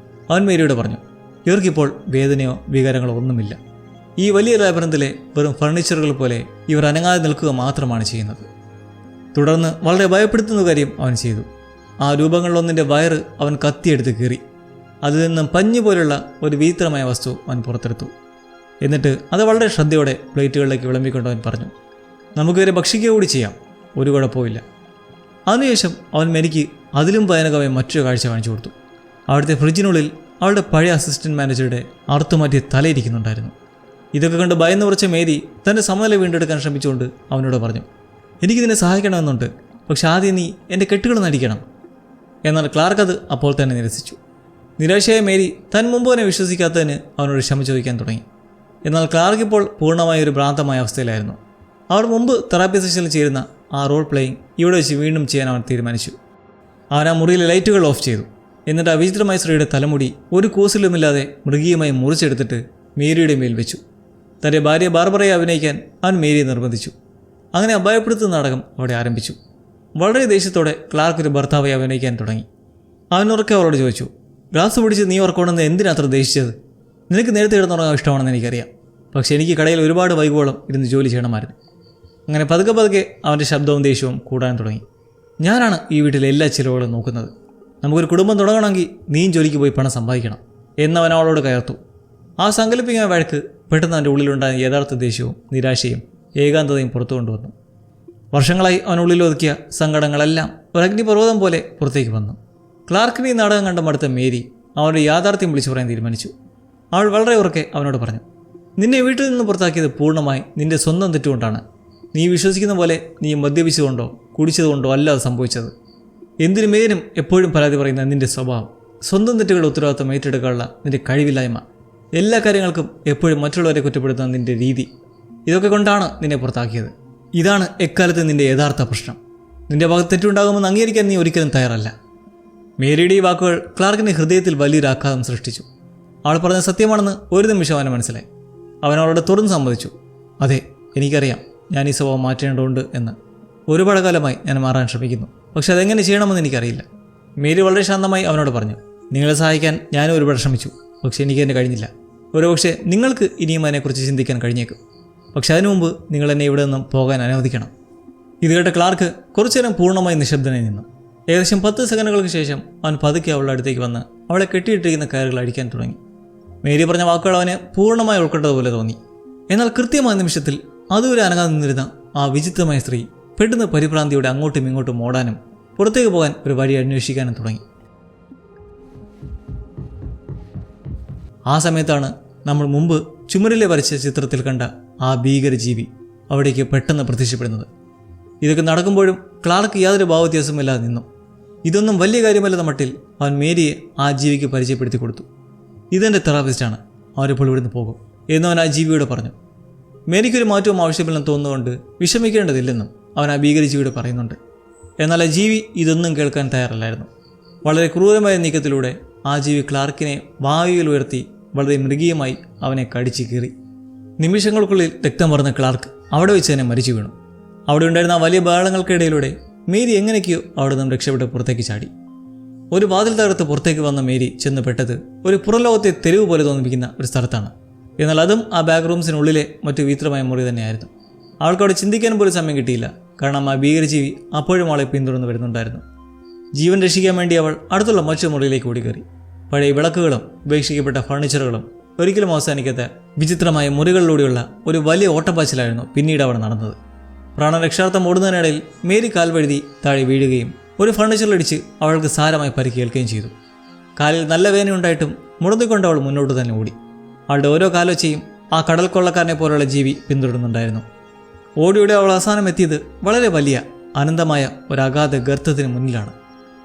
അവൻ മേരിയോട് പറഞ്ഞു, ഇവർക്കിപ്പോൾ വേദനയോ വികാരങ്ങളോ ഒന്നുമില്ല. ഈ വലിയ ലാബിറന്തിലെ വെറും ഫർണിച്ചറുകൾ പോലെ ഇവർ അനങ്ങാതെ നിൽക്കുക മാത്രമാണ് ചെയ്യുന്നത്. തുടർന്ന് വളരെ ഭയപ്പെടുത്തുന്ന കാര്യം അവൻ ചെയ്തു. ആ രൂപങ്ങളിലൊന്നിൻ്റെ വയറ് അവൻ കത്തിയെടുത്ത് കീറി. അതിൽ നിന്നും പഞ്ഞു പോലുള്ള ഒരു വിചിത്രമായ വസ്തു അവൻ പുറത്തെടുത്തു. എന്നിട്ട് അത് വളരെ ശ്രദ്ധയോടെ പ്ലേറ്റുകളിലേക്ക് വിളമ്പിക്കൊണ്ട് അവൻ പറഞ്ഞു, നമുക്കിവരെ ഭക്ഷിക്കുക കൂടി ചെയ്യാം, ഒരു കുഴപ്പമില്ല. അതിനുശേഷം അവൻ മേരിക്ക് അതിലും ഭയാനകമായ മറ്റൊരു കാഴ്ച കാണിച്ചു കൊടുത്തു. അവിടുത്തെ ഫ്രിഡ്ജിനുള്ളിൽ അവളുടെ പഴയ അസിസ്റ്റൻറ്റ് മാനേജറുടെ അറുത്തുമാറ്റിയ തലയിരിക്കുന്നുണ്ടായിരുന്നു. ഇതൊക്കെ കണ്ട് ഭയന്ന് ഉറച്ച മേരി തൻ്റെ സമനില വീണ്ടെടുക്കാൻ ശ്രമിച്ചുകൊണ്ട് അവനോട് പറഞ്ഞു, എനിക്കിതിനെ സഹായിക്കണമെന്നുണ്ട്, പക്ഷെ ആദ്യം നീ എൻ്റെ കെട്ടുകൾ നടിക്കണം. എന്നാൽ ക്ലാർക്ക് അത് അപ്പോൾ തന്നെ നിരസിച്ചു. നിരാശയായ മേരി താൻ മുമ്പ് തന്നെ വിശ്വസിക്കാത്തതിന് അവനോട് ക്ഷമ ചോദിക്കാൻ തുടങ്ങി. എന്നാൽ ക്ലാർക്ക് ഇപ്പോൾ പൂർണ്ണമായ ഒരു ഭ്രാന്തമായ അവസ്ഥയിലായിരുന്നു. അവർ മുമ്പ് തെറാപ്പി സെഷനിൽ ചേരുന്ന ആ റോൾ പ്ലേയിങ് ഇവിടെ വെച്ച് വീണ്ടും ചെയ്യാൻ അവൻ തീരുമാനിച്ചു. അവൻ ആ മുറിയിലെ ലൈറ്റുകൾ ഓഫ് ചെയ്തു. എന്നിട്ട് ആ വിചിത്രമായ സ്ത്രീയുടെ തലമുടി ഒരു കൂസലുമില്ലാതെ മൃഗീയമായി മുറിച്ചെടുത്തിട്ട് മേരിയുടെ മേൽ വെച്ചു. തൻ്റെ ഭാര്യ ബാർബറയെ അഭിനയിക്കാൻ അവൻ മേരിയെ നിർബന്ധിച്ചു. അങ്ങനെ അപായപ്പെടുത്തുന്ന നാടകം അവിടെ ആരംഭിച്ചു. വളരെ ദേഷ്യത്തോടെ ക്ലാർക്ക് ഒരു ഭർത്താവായി അഭിനയിക്കാൻ തുടങ്ങി. അവൻ ഉറക്കെ അവളോട് ചോദിച്ചു, ഗ്ലാസ് പിടിച്ച് നീ ഉറക്കണമെന്ന് എന്തിനാ അത്ര ദേഷിച്ചത്? നിനക്ക് നേരത്തെ കിടന്നുറങ്ങാൻ ഇഷ്ടമാണെന്ന് എനിക്കറിയാം, പക്ഷേ എനിക്ക് കടയിൽ ഒരുപാട് വൈകുവോളം ഇരുന്ന് ജോലി ചെയ്യണമായിരുന്നു. അങ്ങനെ പതുക്കെ പതുക്കെ അവൻ്റെ ശബ്ദവും ദേഷ്യവും കൂടാൻ തുടങ്ങി. ഞാനാണ് ഈ വീട്ടിലെ എല്ലാ ചിലവുകളും നോക്കുന്നത്. നമുക്കൊരു കുടുംബം തുടങ്ങണമെങ്കിൽ നീയും ജോലിക്ക് പോയി പണം സമ്പാദിക്കണം എന്നവൻ അവളോട് കയർത്തു. ആ സങ്കല്പിക്കുന്ന വഴക്ക് പെട്ടെന്ന് അവൻ്റെ ഉള്ളിലുണ്ടായ യഥാർത്ഥ ദേഷ്യവും നിരാശയും ഏകാന്തതയും പുറത്തു കൊണ്ടുവന്നു. വർഷങ്ങളായി അവനുള്ളിൽ ഒതുക്കിയ സങ്കടങ്ങളെല്ലാം ഒരു അഗ്നിപർവ്വതം പോലെ പുറത്തേക്ക് വന്നു. ക്ലാർക്കിനെ ഈ നാടകം കണ്ട മടുത്ത മേരി അവൻ്റെ യാഥാർത്ഥ്യം വിളിച്ചു പറയാൻ തീരുമാനിച്ചു. അവൾ വളരെ ഉറക്കെ അവനോട് പറഞ്ഞു, നിന്നെ വീട്ടിൽ നിന്ന് പുറത്താക്കിയത് പൂർണ്ണമായി നിന്റെ സ്വന്തം തെറ്റുകൊണ്ടാണ്. നീ വിശ്വസിക്കുന്ന പോലെ നീ മദ്യപിച്ചുകൊണ്ടോ കുടിച്ചതുകൊണ്ടോ അല്ല അത് സംഭവിച്ചത്. എന്തിനു മേലും എപ്പോഴും പരാതി പറയുന്ന നിന്റെ സ്വഭാവം, സ്വന്തം തെറ്റുകളുടെ ഉത്തരവാദിത്വം ഏറ്റെടുക്കാനുള്ള നിന്റെ കഴിവില്ലായ്മ, എല്ലാ കാര്യങ്ങൾക്കും എപ്പോഴും മറ്റുള്ളവരെ കുറ്റപ്പെടുത്തുന്ന നിന്റെ രീതി, ഇതൊക്കെ കൊണ്ടാണ് നിന്നെ പുറത്താക്കിയത്. ഇതാണ് എക്കാലത്ത് നിന്റെ യഥാർത്ഥ പ്രശ്നം. നിന്റെ ഭാഗത്ത് തെറ്റുണ്ടാകുമെന്ന് അംഗീകരിക്കാൻ നീ ഒരിക്കലും തയ്യാറല്ല. മേരിയുടെ ഈ വാക്കുകൾ ക്ലാർക്കിൻ്റെ ഹൃദയത്തിൽ വലിയൊരു ആഘാതം സൃഷ്ടിച്ചു. അവൾ പറഞ്ഞ സത്യമാണെന്ന് ഒരു നിമിഷം അവന് മനസ്സിലായി. അവൻ അവളോട് തുറന്ന് സമ്മതിച്ചു, അതെ, എനിക്കറിയാം ഞാൻ ഈ സ്വഭാവം മാറ്റേണ്ടതുണ്ട് എന്ന്. ഒരുപാട് കാലമായി ഞാൻ മാറാൻ ശ്രമിക്കുന്നു, പക്ഷെ അതെങ്ങനെ ചെയ്യണമെന്ന് എനിക്കറിയില്ല. മേരി വളരെ ശാന്തമായി അവനോട് പറഞ്ഞു, നിങ്ങളെ സഹായിക്കാൻ ഞാനും ഒരുപാട് ശ്രമിച്ചു, പക്ഷേ എനിക്കെന്നെ കഴിഞ്ഞില്ല. ഒരുപക്ഷെ നിങ്ങൾക്ക് ഇനിയും അതിനെക്കുറിച്ച് ചിന്തിക്കാൻ കഴിഞ്ഞേക്കും, പക്ഷെ അതിനു മുമ്പ് നിങ്ങൾ എന്നെ ഇവിടെ നിന്നും പോകാൻ അനുവദിക്കണം. ഇത് കേട്ട ക്ലാർക്ക് കുറച്ചുനേരം പൂർണ്ണമായി നിശബ്ദനായി നിന്നു. ഏകദേശം 10 സെക്കൻഡുകൾക്ക് ശേഷം അവൻ പതുക്കെ അവളുടെ അടുത്തേക്ക് വന്ന് അവളെ കെട്ടിയിട്ടിരിക്കുന്ന കയറുകൾ അടിക്കാൻ തുടങ്ങി. മേരി പറഞ്ഞ വാക്കുകൾ അവന് പൂർണ്ണമായി ഉൾക്കൊണ്ടതുപോലെ തോന്നി. എന്നാൽ കൃത്യമായ നിമിഷത്തിൽ അതുവരെ അനങ്ങാതെ നിന്നിരുന്ന ആ വിചിത്രമായ സ്ത്രീ പെട്ടെന്ന് പരിഭ്രാന്തിയോടെ അങ്ങോട്ടും ഇങ്ങോട്ടും ഓടാനും പുറത്തേക്ക് പോകാൻ ഒരു വഴി അന്വേഷിക്കാനും തുടങ്ങി. ആ സമയത്താണ് നമ്മൾ മുമ്പ് ചുമരിലെ വരച്ച ചിത്രത്തിൽ കണ്ട ആ ഭീകരജീവി അവിടേക്ക് പെട്ടെന്ന് പ്രത്യക്ഷപ്പെടുന്നത്. ഇതൊക്കെ നടക്കുമ്പോഴും ക്ലാർക്ക് യാതൊരു ഭാവവ്യത്യാസമില്ലാതെ നിന്നു. ഇതൊന്നും വലിയ കാര്യമല്ലെന്ന മട്ടിൽ അവൻ മേരിയെ ആ ജീവിക്ക് പരിചയപ്പെടുത്തി കൊടുത്തു. ഇതെൻ്റെ തെറാപ്പിസ്റ്റാണ്, അവരിപ്പോൾ ഇവിടുന്ന് പോകും എന്നവൻ ആ ജീവിയോട് പറഞ്ഞു. മേരിക്കൊരു മാറ്റവും ആവശ്യമില്ലെന്ന് തോന്നുന്നുകൊണ്ട് വിഷമിക്കേണ്ടതില്ലെന്നും അവൻ ആ ഭീകരജീവിയോട് പറയുന്നുണ്ട്. എന്നാൽ ആ ജീവി ഇതൊന്നും കേൾക്കാൻ തയ്യാറല്ലായിരുന്നു. വളരെ ക്രൂരമായ നീക്കത്തിലൂടെ ആ ജീവി ക്ലാർക്കിനെ വായുവിൽ ഉയർത്തി വളരെ മൃഗീയമായി അവനെ കടിച്ചു കീറി. നിമിഷങ്ങൾക്കുള്ളിൽ രക്തം പറഞ്ഞ ക്ലാർക്ക് അവിടെ വെച്ച് തന്നെ മരിച്ചു വീണു. അവിടെ ഉണ്ടായിരുന്ന ആ വലിയ ബഹളങ്ങൾക്കിടയിലൂടെ മേരി എങ്ങനെയൊക്കെയോ അവിടെ നിന്നും രക്ഷപ്പെട്ട് പുറത്തേക്ക് ചാടി. ഒരു വാതിൽ തകർത്ത് പുറത്തേക്ക് വന്ന മേരി ചെന്ന് പെട്ടത് ഒരു പുറംലോകത്തെ തെരുവ് പോലെ തോന്നിപ്പിക്കുന്ന ഒരു സ്ഥലത്താണ്. എന്നാൽ അതും ആ ബാക്ക് റൂംസിനുള്ളിലെ മറ്റു വിചിത്രമായ മുറി തന്നെയായിരുന്നു. അവൾക്കവിടെ ചിന്തിക്കാൻ പോലും സമയം കിട്ടിയില്ല, കാരണം ആ ഭീകരജീവി അപ്പോഴും അവളെ പിന്തുടർന്ന് വരുന്നുണ്ടായിരുന്നു. ജീവൻ രക്ഷിക്കാൻ വേണ്ടി അവൾ അടുത്തുള്ള മറ്റു മുറിയിലേക്ക് ഓടിക്കയറി. പഴയ വിളക്കുകളും ഉപേക്ഷിക്കപ്പെട്ട ഫർണിച്ചറുകളും ഒരിക്കലും അവസാനിക്കാത്ത വിചിത്രമായ മുറികളിലൂടെയുള്ള ഒരു വലിയ ഓട്ടപ്പാച്ചിലായിരുന്നു പിന്നീട് അവിടെ നടന്നത്. പ്രാണരക്ഷാർത്ഥം ഓടുന്നതിനിടയിൽ മേരി കാൽ വഴുതി താഴെ വീഴുകയും ഒരു ഫർണിച്ചറിലിടിച്ച് അവൾക്ക് സാരമായി പരിക്കേൽക്കുകയും ചെയ്തു. കാലിൽ നല്ല വേദനയുണ്ടായിട്ടും മുടന്തിക്കൊണ്ട് അവൾ മുന്നോട്ട് തന്നെ ഓടി. അവളുടെ ഓരോ കാലൊച്ചയും ആ കടൽ കൊള്ളക്കാരനെ പോലുള്ള ജീവി പിന്തുടരുന്നുണ്ടായിരുന്നു. ഓടിയോടെ അവൾ അവസാനം എത്തിയത് വളരെ വലിയ അനന്തമായ ഒരു അഗാധ ഗർത്തത്തിന് മുന്നിലാണ്.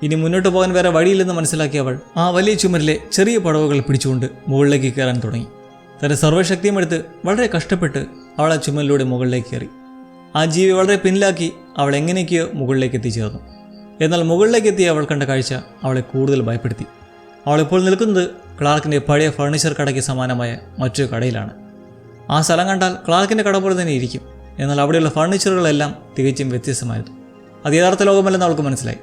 ഇനി മുന്നോട്ട് പോകാൻ വേറെ വഴിയില്ലെന്ന് മനസ്സിലാക്കിയ അവൾ ആ വലിയ ചുമരിലെ ചെറിയ പടവുകൾ പിടിച്ചുകൊണ്ട് മുകളിലേക്ക് കയറാൻ തുടങ്ങി. തൻ്റെ സർവ്വശക്തിയും എടുത്ത് വളരെ കഷ്ടപ്പെട്ട് അവൾ ആ ചുമലിലൂടെ മുകളിലേക്ക് കയറി. ആ ജീവി വളരെ പിന്നിലാക്കി അവൾ എങ്ങനെയൊക്കെയോ മുകളിലേക്ക് എത്തിച്ചേർന്നു. എന്നാൽ മുകളിലേക്ക് എത്തിയ അവൾ കണ്ട കാഴ്ച അവളെ കൂടുതൽ ഭയപ്പെടുത്തി. അവളിപ്പോൾ നിൽക്കുന്നത് ക്ലാർക്കിൻ്റെ പഴയ ഫർണിച്ചർ കടയ്ക്ക് സമാനമായ മറ്റൊരു കടയിലാണ്. ആ സ്ഥലം കണ്ടാൽ ക്ലാർക്കിൻ്റെ കട പോലെ തന്നെ ഇരിക്കും. എന്നാൽ അവിടെയുള്ള ഫർണിച്ചറുകളെല്ലാം തികച്ചും വ്യത്യസ്തമായിരുന്നു. അത് യഥാർത്ഥ ലോകമല്ലെന്ന് അവൾക്ക് മനസ്സിലായി.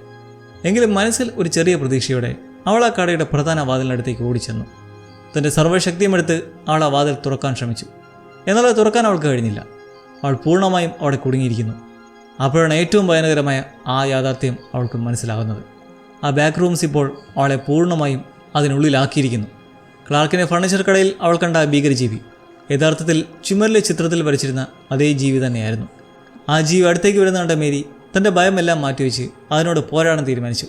എങ്കിലും മനസ്സിൽ ഒരു ചെറിയ പ്രതീക്ഷയോടെ അവൾ ആ കടയുടെ പ്രധാന വാതിലിനടുത്തേക്ക് ഓടിച്ചെന്നു. തൻ്റെ സർവ്വശക്തിയുമെടുത്ത് അവൾ ആ വാതിൽ തുറക്കാൻ ശ്രമിച്ചു. എന്നാൽ അത് തുറക്കാൻ അവൾക്ക് കഴിഞ്ഞില്ല. അവൾ പൂർണ്ണമായും അവിടെ കുടുങ്ങിയിരിക്കുന്നു. അപ്പോഴാണ് ഏറ്റവും ഭയാനകരമായ ആ യാഥാർത്ഥ്യം അവൾക്ക് മനസ്സിലാകുന്നത്. ആ ബാക്ക് റൂംസ് ഇപ്പോൾ അവളെ പൂർണ്ണമായും അതിനുള്ളിലാക്കിയിരിക്കുന്നു. ക്ലാർക്കിൻ്റെ ഫർണിച്ചർ കടയിൽ അവൾ കണ്ട ആ ഭീകരജീവി യഥാർത്ഥത്തിൽ ചുമരിലെ ചിത്രത്തിൽ വരച്ചിരുന്ന അതേ ജീവി തന്നെയായിരുന്നു. ആ ജീവി അടുത്തേക്ക് വരുന്ന കണ്ട മേരി തൻ്റെ ഭയമെല്ലാം മാറ്റിവെച്ച് അതിനോട് പോരാടാൻ തീരുമാനിച്ചു.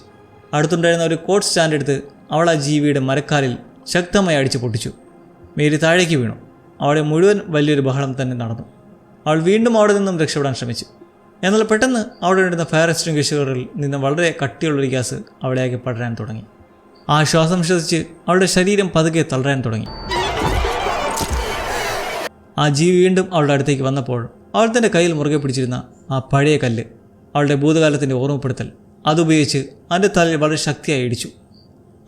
അടുത്തുണ്ടായിരുന്ന ഒരു കോട്ട് സ്റ്റാൻഡ് എടുത്ത് അവൾ ആ ജീവിയുടെ മരക്കാലിൽ ശക്തമായി അടിച്ചു പൊട്ടിച്ചു. മേരി താഴേക്ക് വീണു. അവിടെ മുഴുവൻ വലിയൊരു ബഹളം തന്നെ നടന്നു. അവൾ വീണ്ടും അവിടെ നിന്നും രക്ഷപ്പെടാൻ ശ്രമിച്ചു. എന്നാൽ പെട്ടെന്ന് അവിടെ ഉണ്ടായിരുന്ന ഫയർ എക്സ്റ്റിംഗ്വിഷറുകളിൽ നിന്ന് വളരെ കട്ടിയുള്ളൊരു ഗ്യാസ് അവിടേക്ക് പടരാൻ തുടങ്ങി. ആ ശ്വാസം ശ്വസിച്ച് അവളുടെ ശരീരം പതുക്കെ തളരാൻ തുടങ്ങി. ആ ജീവി വീണ്ടും അവളുടെ അടുത്തേക്ക് വന്നപ്പോൾ അവൾ തൻ്റെ കയ്യിൽ മുറുകെ പിടിച്ചിരുന്ന ആ പഴയ കല്ല്, അവളുടെ ഭൂതകാലത്തിൻ്റെ ഓർമ്മപ്പെടുത്തൽ, അതുപയോഗിച്ച് അതിൻ്റെ തലയിൽ വളരെ ശക്തിയായി ഇടിച്ചു.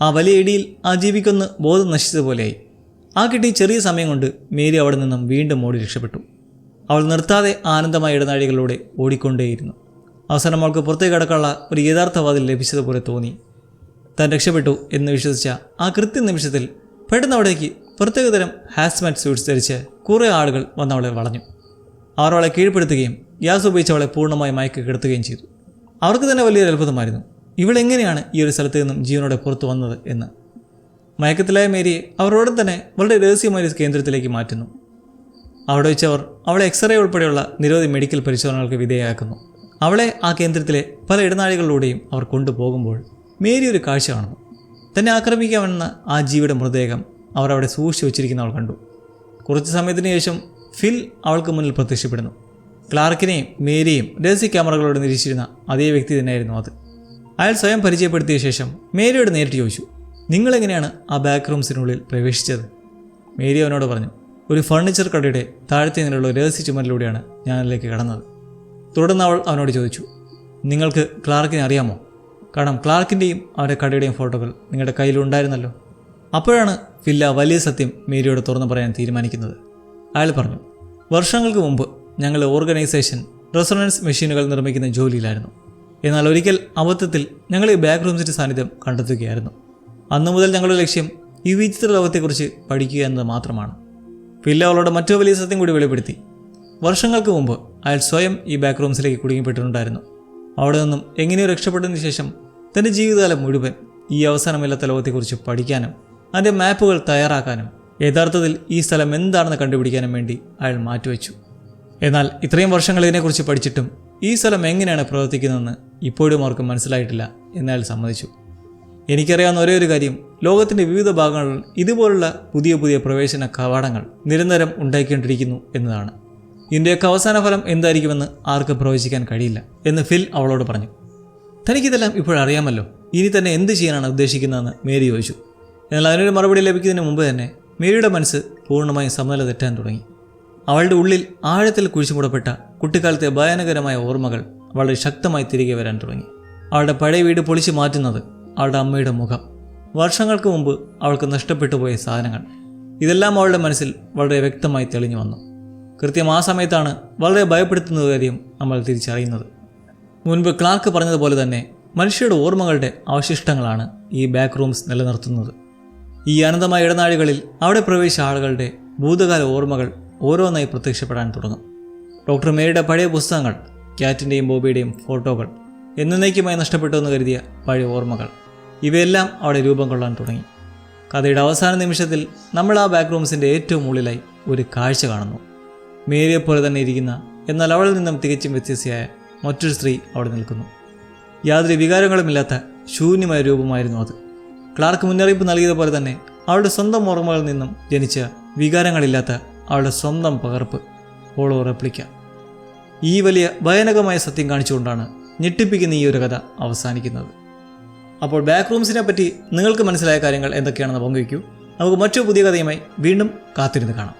ആ വലിയ ഇടിയിൽ ആ ജീവിക്കൊന്ന് ബോധം നശിച്ചതുപോലെയായി. ആ കിട്ടിയ ചെറിയ സമയം കൊണ്ട് മേരി അവിടെ നിന്നും വീണ്ടും ഓടി രക്ഷപ്പെട്ടു. അവൾ നിർത്താതെ ആനന്ദമായ ഇടനാഴികളിലൂടെ ഓടിക്കൊണ്ടേയിരുന്നു. അവസാനം അവൾക്ക് പുറത്തേക്ക് കടക്കാനുള്ള ഒരു യഥാർത്ഥ വാതിൽ ലഭിച്ചതുപോലെ തോന്നി. താൻ രക്ഷപ്പെട്ടു എന്ന് വിശ്വസിച്ച ആ കൃത്യ നിമിഷത്തിൽ പെട്ടെന്ന് അവിടേക്ക് പ്രത്യേകതരം ഹാസ്മാറ്റ് സ്യൂട്ട്സ് ധരിച്ച് കുറേ ആളുകൾ വന്നവളെ വളഞ്ഞു. അവർ അവളെ കീഴ്പ്പെടുത്തുകയും ഗ്യാസ് ഉപയോഗിച്ച് അവളെ പൂർണ്ണമായി മയക്കി കിടത്തുകയും ചെയ്തു. അവർക്ക് തന്നെ വലിയൊരു അത്ഭുതമായിരുന്നു ഇവളെങ്ങനെയാണ് ഈ ഒരു സ്ഥലത്ത് നിന്നും ജീവനോടെ പുറത്തു വന്നത് എന്ന്. മയക്കത്തിലായ മേരിയെ അവരോടൊപ്പം തന്നെ വളരെ രഹസ്യമായ ഒരു കേന്ദ്രത്തിലേക്ക് മാറ്റുന്നു. അവിടെ വെച്ച് അവർ അവളെ എക്സ്റേ ഉൾപ്പെടെയുള്ള നിരവധി മെഡിക്കൽ പരിശോധനകൾക്ക് വിധേയമാക്കുന്നു. അവളെ ആ കേന്ദ്രത്തിലെ പല ഇടനാഴികളിലൂടെയും അവർ കൊണ്ടുപോകുമ്പോൾ മേരി ഒരു കാഴ്ച കാണുന്നു. തന്നെ ആക്രമിക്കാമെന്ന ആ ജീവിയുടെ മൃതദേഹം അവർ അവിടെ സൂക്ഷിച്ചു വെച്ചിരിക്കുന്ന അവൾ കണ്ടു. കുറച്ച് സമയത്തിന് ശേഷം ഫിൽ അവൾക്ക് മുന്നിൽ പ്രത്യക്ഷപ്പെടുന്നു. ക്ലാർക്കിനെയും മേരിയെയും രഹസ്യ ക്യാമറകളോട് നിരീക്ഷിച്ചിരുന്ന അതേ വ്യക്തി തന്നെയായിരുന്നു അത്. അയാൾ സ്വയം പരിചയപ്പെടുത്തിയ ശേഷം മേരിയോട് നേരിട്ട് ചോദിച്ചു, നിങ്ങളെങ്ങനെയാണ് ആ ബാക്ക് റൂംസിനുള്ളിൽ പ്രവേശിച്ചത്? മേരി അവനോട് പറഞ്ഞു, ഒരു ഫർണിച്ചർ കടയുടെ താഴത്തെ നിന്നുള്ള രഹസ്യ ചുമരിലൂടെയാണ് ഞാൻ അതിലേക്ക് കടന്നത്. തുടർന്ന് അവൾ അവനോട് ചോദിച്ചു, നിങ്ങൾക്ക് ക്ലാർക്കിനെ അറിയാമോ? കാരണം ക്ലാർക്കിൻ്റെയും അവരുടെ കടയുടെയും ഫോട്ടോകൾ നിങ്ങളുടെ കയ്യിലുണ്ടായിരുന്നല്ലോ. അപ്പോഴാണ് ഫില്ല വലിയ സത്യം മേരിയോട് തുറന്നു പറയാൻ തീരുമാനിക്കുന്നത്. അയാൾ പറഞ്ഞു, വർഷങ്ങൾക്ക് മുമ്പ് ഞങ്ങളുടെ ഓർഗനൈസേഷൻ റെസൊണൻസ് മെഷീനുകൾ നിർമ്മിക്കുന്ന ജോലിയിലായിരുന്നു. എന്നാൽ ഒരിക്കൽ അബദ്ധത്തിൽ ഞങ്ങൾ ഈ ബാക്ക് റൂംസിൻ്റെ സാന്നിധ്യം കണ്ടെത്തുകയായിരുന്നു. അന്നു മുതൽ ഞങ്ങളുടെ ലക്ഷ്യം ഈ വിചിത്ര ലോകത്തെക്കുറിച്ച് പഠിക്കുക എന്നത് മാത്രമാണ്. ഫില്ല അവളോട് മറ്റു വലിയ സത്യം കൂടി വെളിപ്പെടുത്തി. വർഷങ്ങൾക്ക് മുമ്പ് അയാൾ സ്വയം ഈ ബാക്ക് റൂംസിലേക്ക് കുടുങ്ങിപ്പെട്ടിട്ടുണ്ടായിരുന്നു. അവിടെ നിന്നും എങ്ങനെയോ രക്ഷപ്പെട്ടതിന് ശേഷം തൻ്റെ ജീവിതകാലം മുഴുവൻ ഈ അവസാനമില്ലാത്ത ലോകത്തെക്കുറിച്ച് പഠിക്കാനും അതിൻ്റെ മാപ്പുകൾ തയ്യാറാക്കാനും യഥാർത്ഥത്തിൽ ഈ സ്ഥലം എന്താണെന്ന് കണ്ടുപിടിക്കാനും വേണ്ടി അയാൾ മാറ്റിവെച്ചു. എന്നാൽ ഇത്രയും വർഷങ്ങൾ ഇതിനെക്കുറിച്ച് പഠിച്ചിട്ടും ഈ സ്ഥലം എങ്ങനെയാണ് പ്രവർത്തിക്കുന്നതെന്ന് ഇപ്പോഴും അവർക്ക് മനസ്സിലായിട്ടില്ല എന്നയാൾ സമ്മതിച്ചു. എനിക്കറിയാവുന്ന ഒരേ ഒരു കാര്യം, ലോകത്തിൻ്റെ വിവിധ ഭാഗങ്ങളിൽ ഇതുപോലുള്ള പുതിയ പുതിയ പ്രവേശന കവാടങ്ങൾ നിരന്തരം ഉണ്ടായിക്കൊണ്ടിരിക്കുന്നു എന്നതാണ്. ഇതിൻ്റെയൊക്കെ അവസാന ഫലം എന്തായിരിക്കുമെന്ന് ആർക്കും പ്രവചിക്കാൻ കഴിയില്ല എന്ന് ഫിൽ അവളോട് പറഞ്ഞു. തനിക്കിതെല്ലാം ഇപ്പോഴറിയാമല്ലോ, ഇനി തന്നെ എന്ത് ചെയ്യാനാണ് ഉദ്ദേശിക്കുന്നതെന്ന് മേരി ചോദിച്ചു. എന്നാൽ അതിനൊരു മറുപടി ലഭിക്കുന്നതിന് മുമ്പ് തന്നെ മേരിയുടെ മനസ്സ് പൂർണ്ണമായും സമനില തെറ്റാൻ തുടങ്ങി. അവളുടെ ഉള്ളിൽ ആഴത്തിൽ കുഴിച്ചുമൂടപ്പെട്ട കുട്ടിക്കാലത്തെ ഭയാനകരമായ ഓർമ്മകൾ വളരെ ശക്തമായി തിരികെ വരാൻ തുടങ്ങി. അവളുടെ പഴയ വീട് പൊളിച്ചു മാറ്റുന്നത്, അവളുടെ അമ്മയുടെ മുഖം, വർഷങ്ങൾക്ക് മുമ്പ് അവൾക്ക് നഷ്ടപ്പെട്ടു പോയ സാധനങ്ങൾ, ഇതെല്ലാം അവളുടെ മനസ്സിൽ വളരെ വ്യക്തമായി തെളിഞ്ഞു വന്നു. കൃത്യം ആ സമയത്താണ് വളരെ ഭയപ്പെടുത്തുന്ന കാര്യം നമ്മൾ തിരിച്ചറിയുന്നത്. മുൻപ് ക്ലാർക്ക് പറഞ്ഞതുപോലെ തന്നെ മനുഷ്യരുടെ ഓർമ്മകളുടെ അവശിഷ്ടങ്ങളാണ് ഈ ബാക്ക് റൂംസ് നിലനിർത്തുന്നത്. ഈ അനന്തമായ ഇടനാഴികളിൽ അവിടെ പ്രവേശിച്ച ആളുകളുടെ ഭൂതകാല ഓർമ്മകൾ ഓരോന്നായി പ്രത്യക്ഷപ്പെടാൻ തുടങ്ങും. ഡോക്ടർ മേരിയുടെ പഴയ പുസ്തകങ്ങൾ, ക്യാറ്റിൻ്റെയും ബോബിയുടെയും ഫോട്ടോകൾ, എന്നേക്കുമായി നഷ്ടപ്പെട്ടുവെന്ന് കരുതിയ പഴയ ഓർമ്മകൾ, ഇവയെല്ലാം അവിടെ രൂപം കൊള്ളാൻ തുടങ്ങി. കഥയുടെ അവസാന നിമിഷത്തിൽ നമ്മൾ ആ ബാക്ക് റൂംസിൻ്റെ ഏറ്റവും ഉള്ളിലായി ഒരു കാഴ്ച കാണുന്നു. മേരിയെപ്പോലെ തന്നെ ഇരിക്കുന്ന, എന്നാൽ അവളിൽ നിന്നും തികച്ചും വ്യത്യസ്തയായ മറ്റൊരു സ്ത്രീ അവിടെ നിൽക്കുന്നു. യാതൊരു വികാരങ്ങളുമില്ലാത്ത ശൂന്യമായ രൂപമായിരുന്നു അത്. ക്ലാർക്ക് മുന്നറിയിപ്പ് നൽകിയതുപോലെ തന്നെ അവളുടെ സ്വന്തം ഓർമ്മകളിൽ നിന്നും ജനിച്ച വികാരങ്ങളില്ലാത്ത അവളുടെ സ്വന്തം പകർപ്പ്, ഹോളോ റെപ്ലിക്ക. ഈ വലിയ ഭയാനകമായ സത്യം കാണിച്ചുകൊണ്ടാണ് ഞെട്ടിപ്പിക്കുന്ന ഈ ഒരു കഥ അവസാനിക്കുന്നത്. അപ്പോൾ ബാക്ക് റൂംസിനെ പറ്റി നിങ്ങൾക്ക് മനസ്സിലായ കാര്യങ്ങൾ എന്തൊക്കെയാണെന്ന് പങ്കുവയ്ക്കൂ. നമുക്ക് മറ്റൊരു പുതിയ കഥയുമായി വീണ്ടും കാത്തിരുന്ന് കാണാം.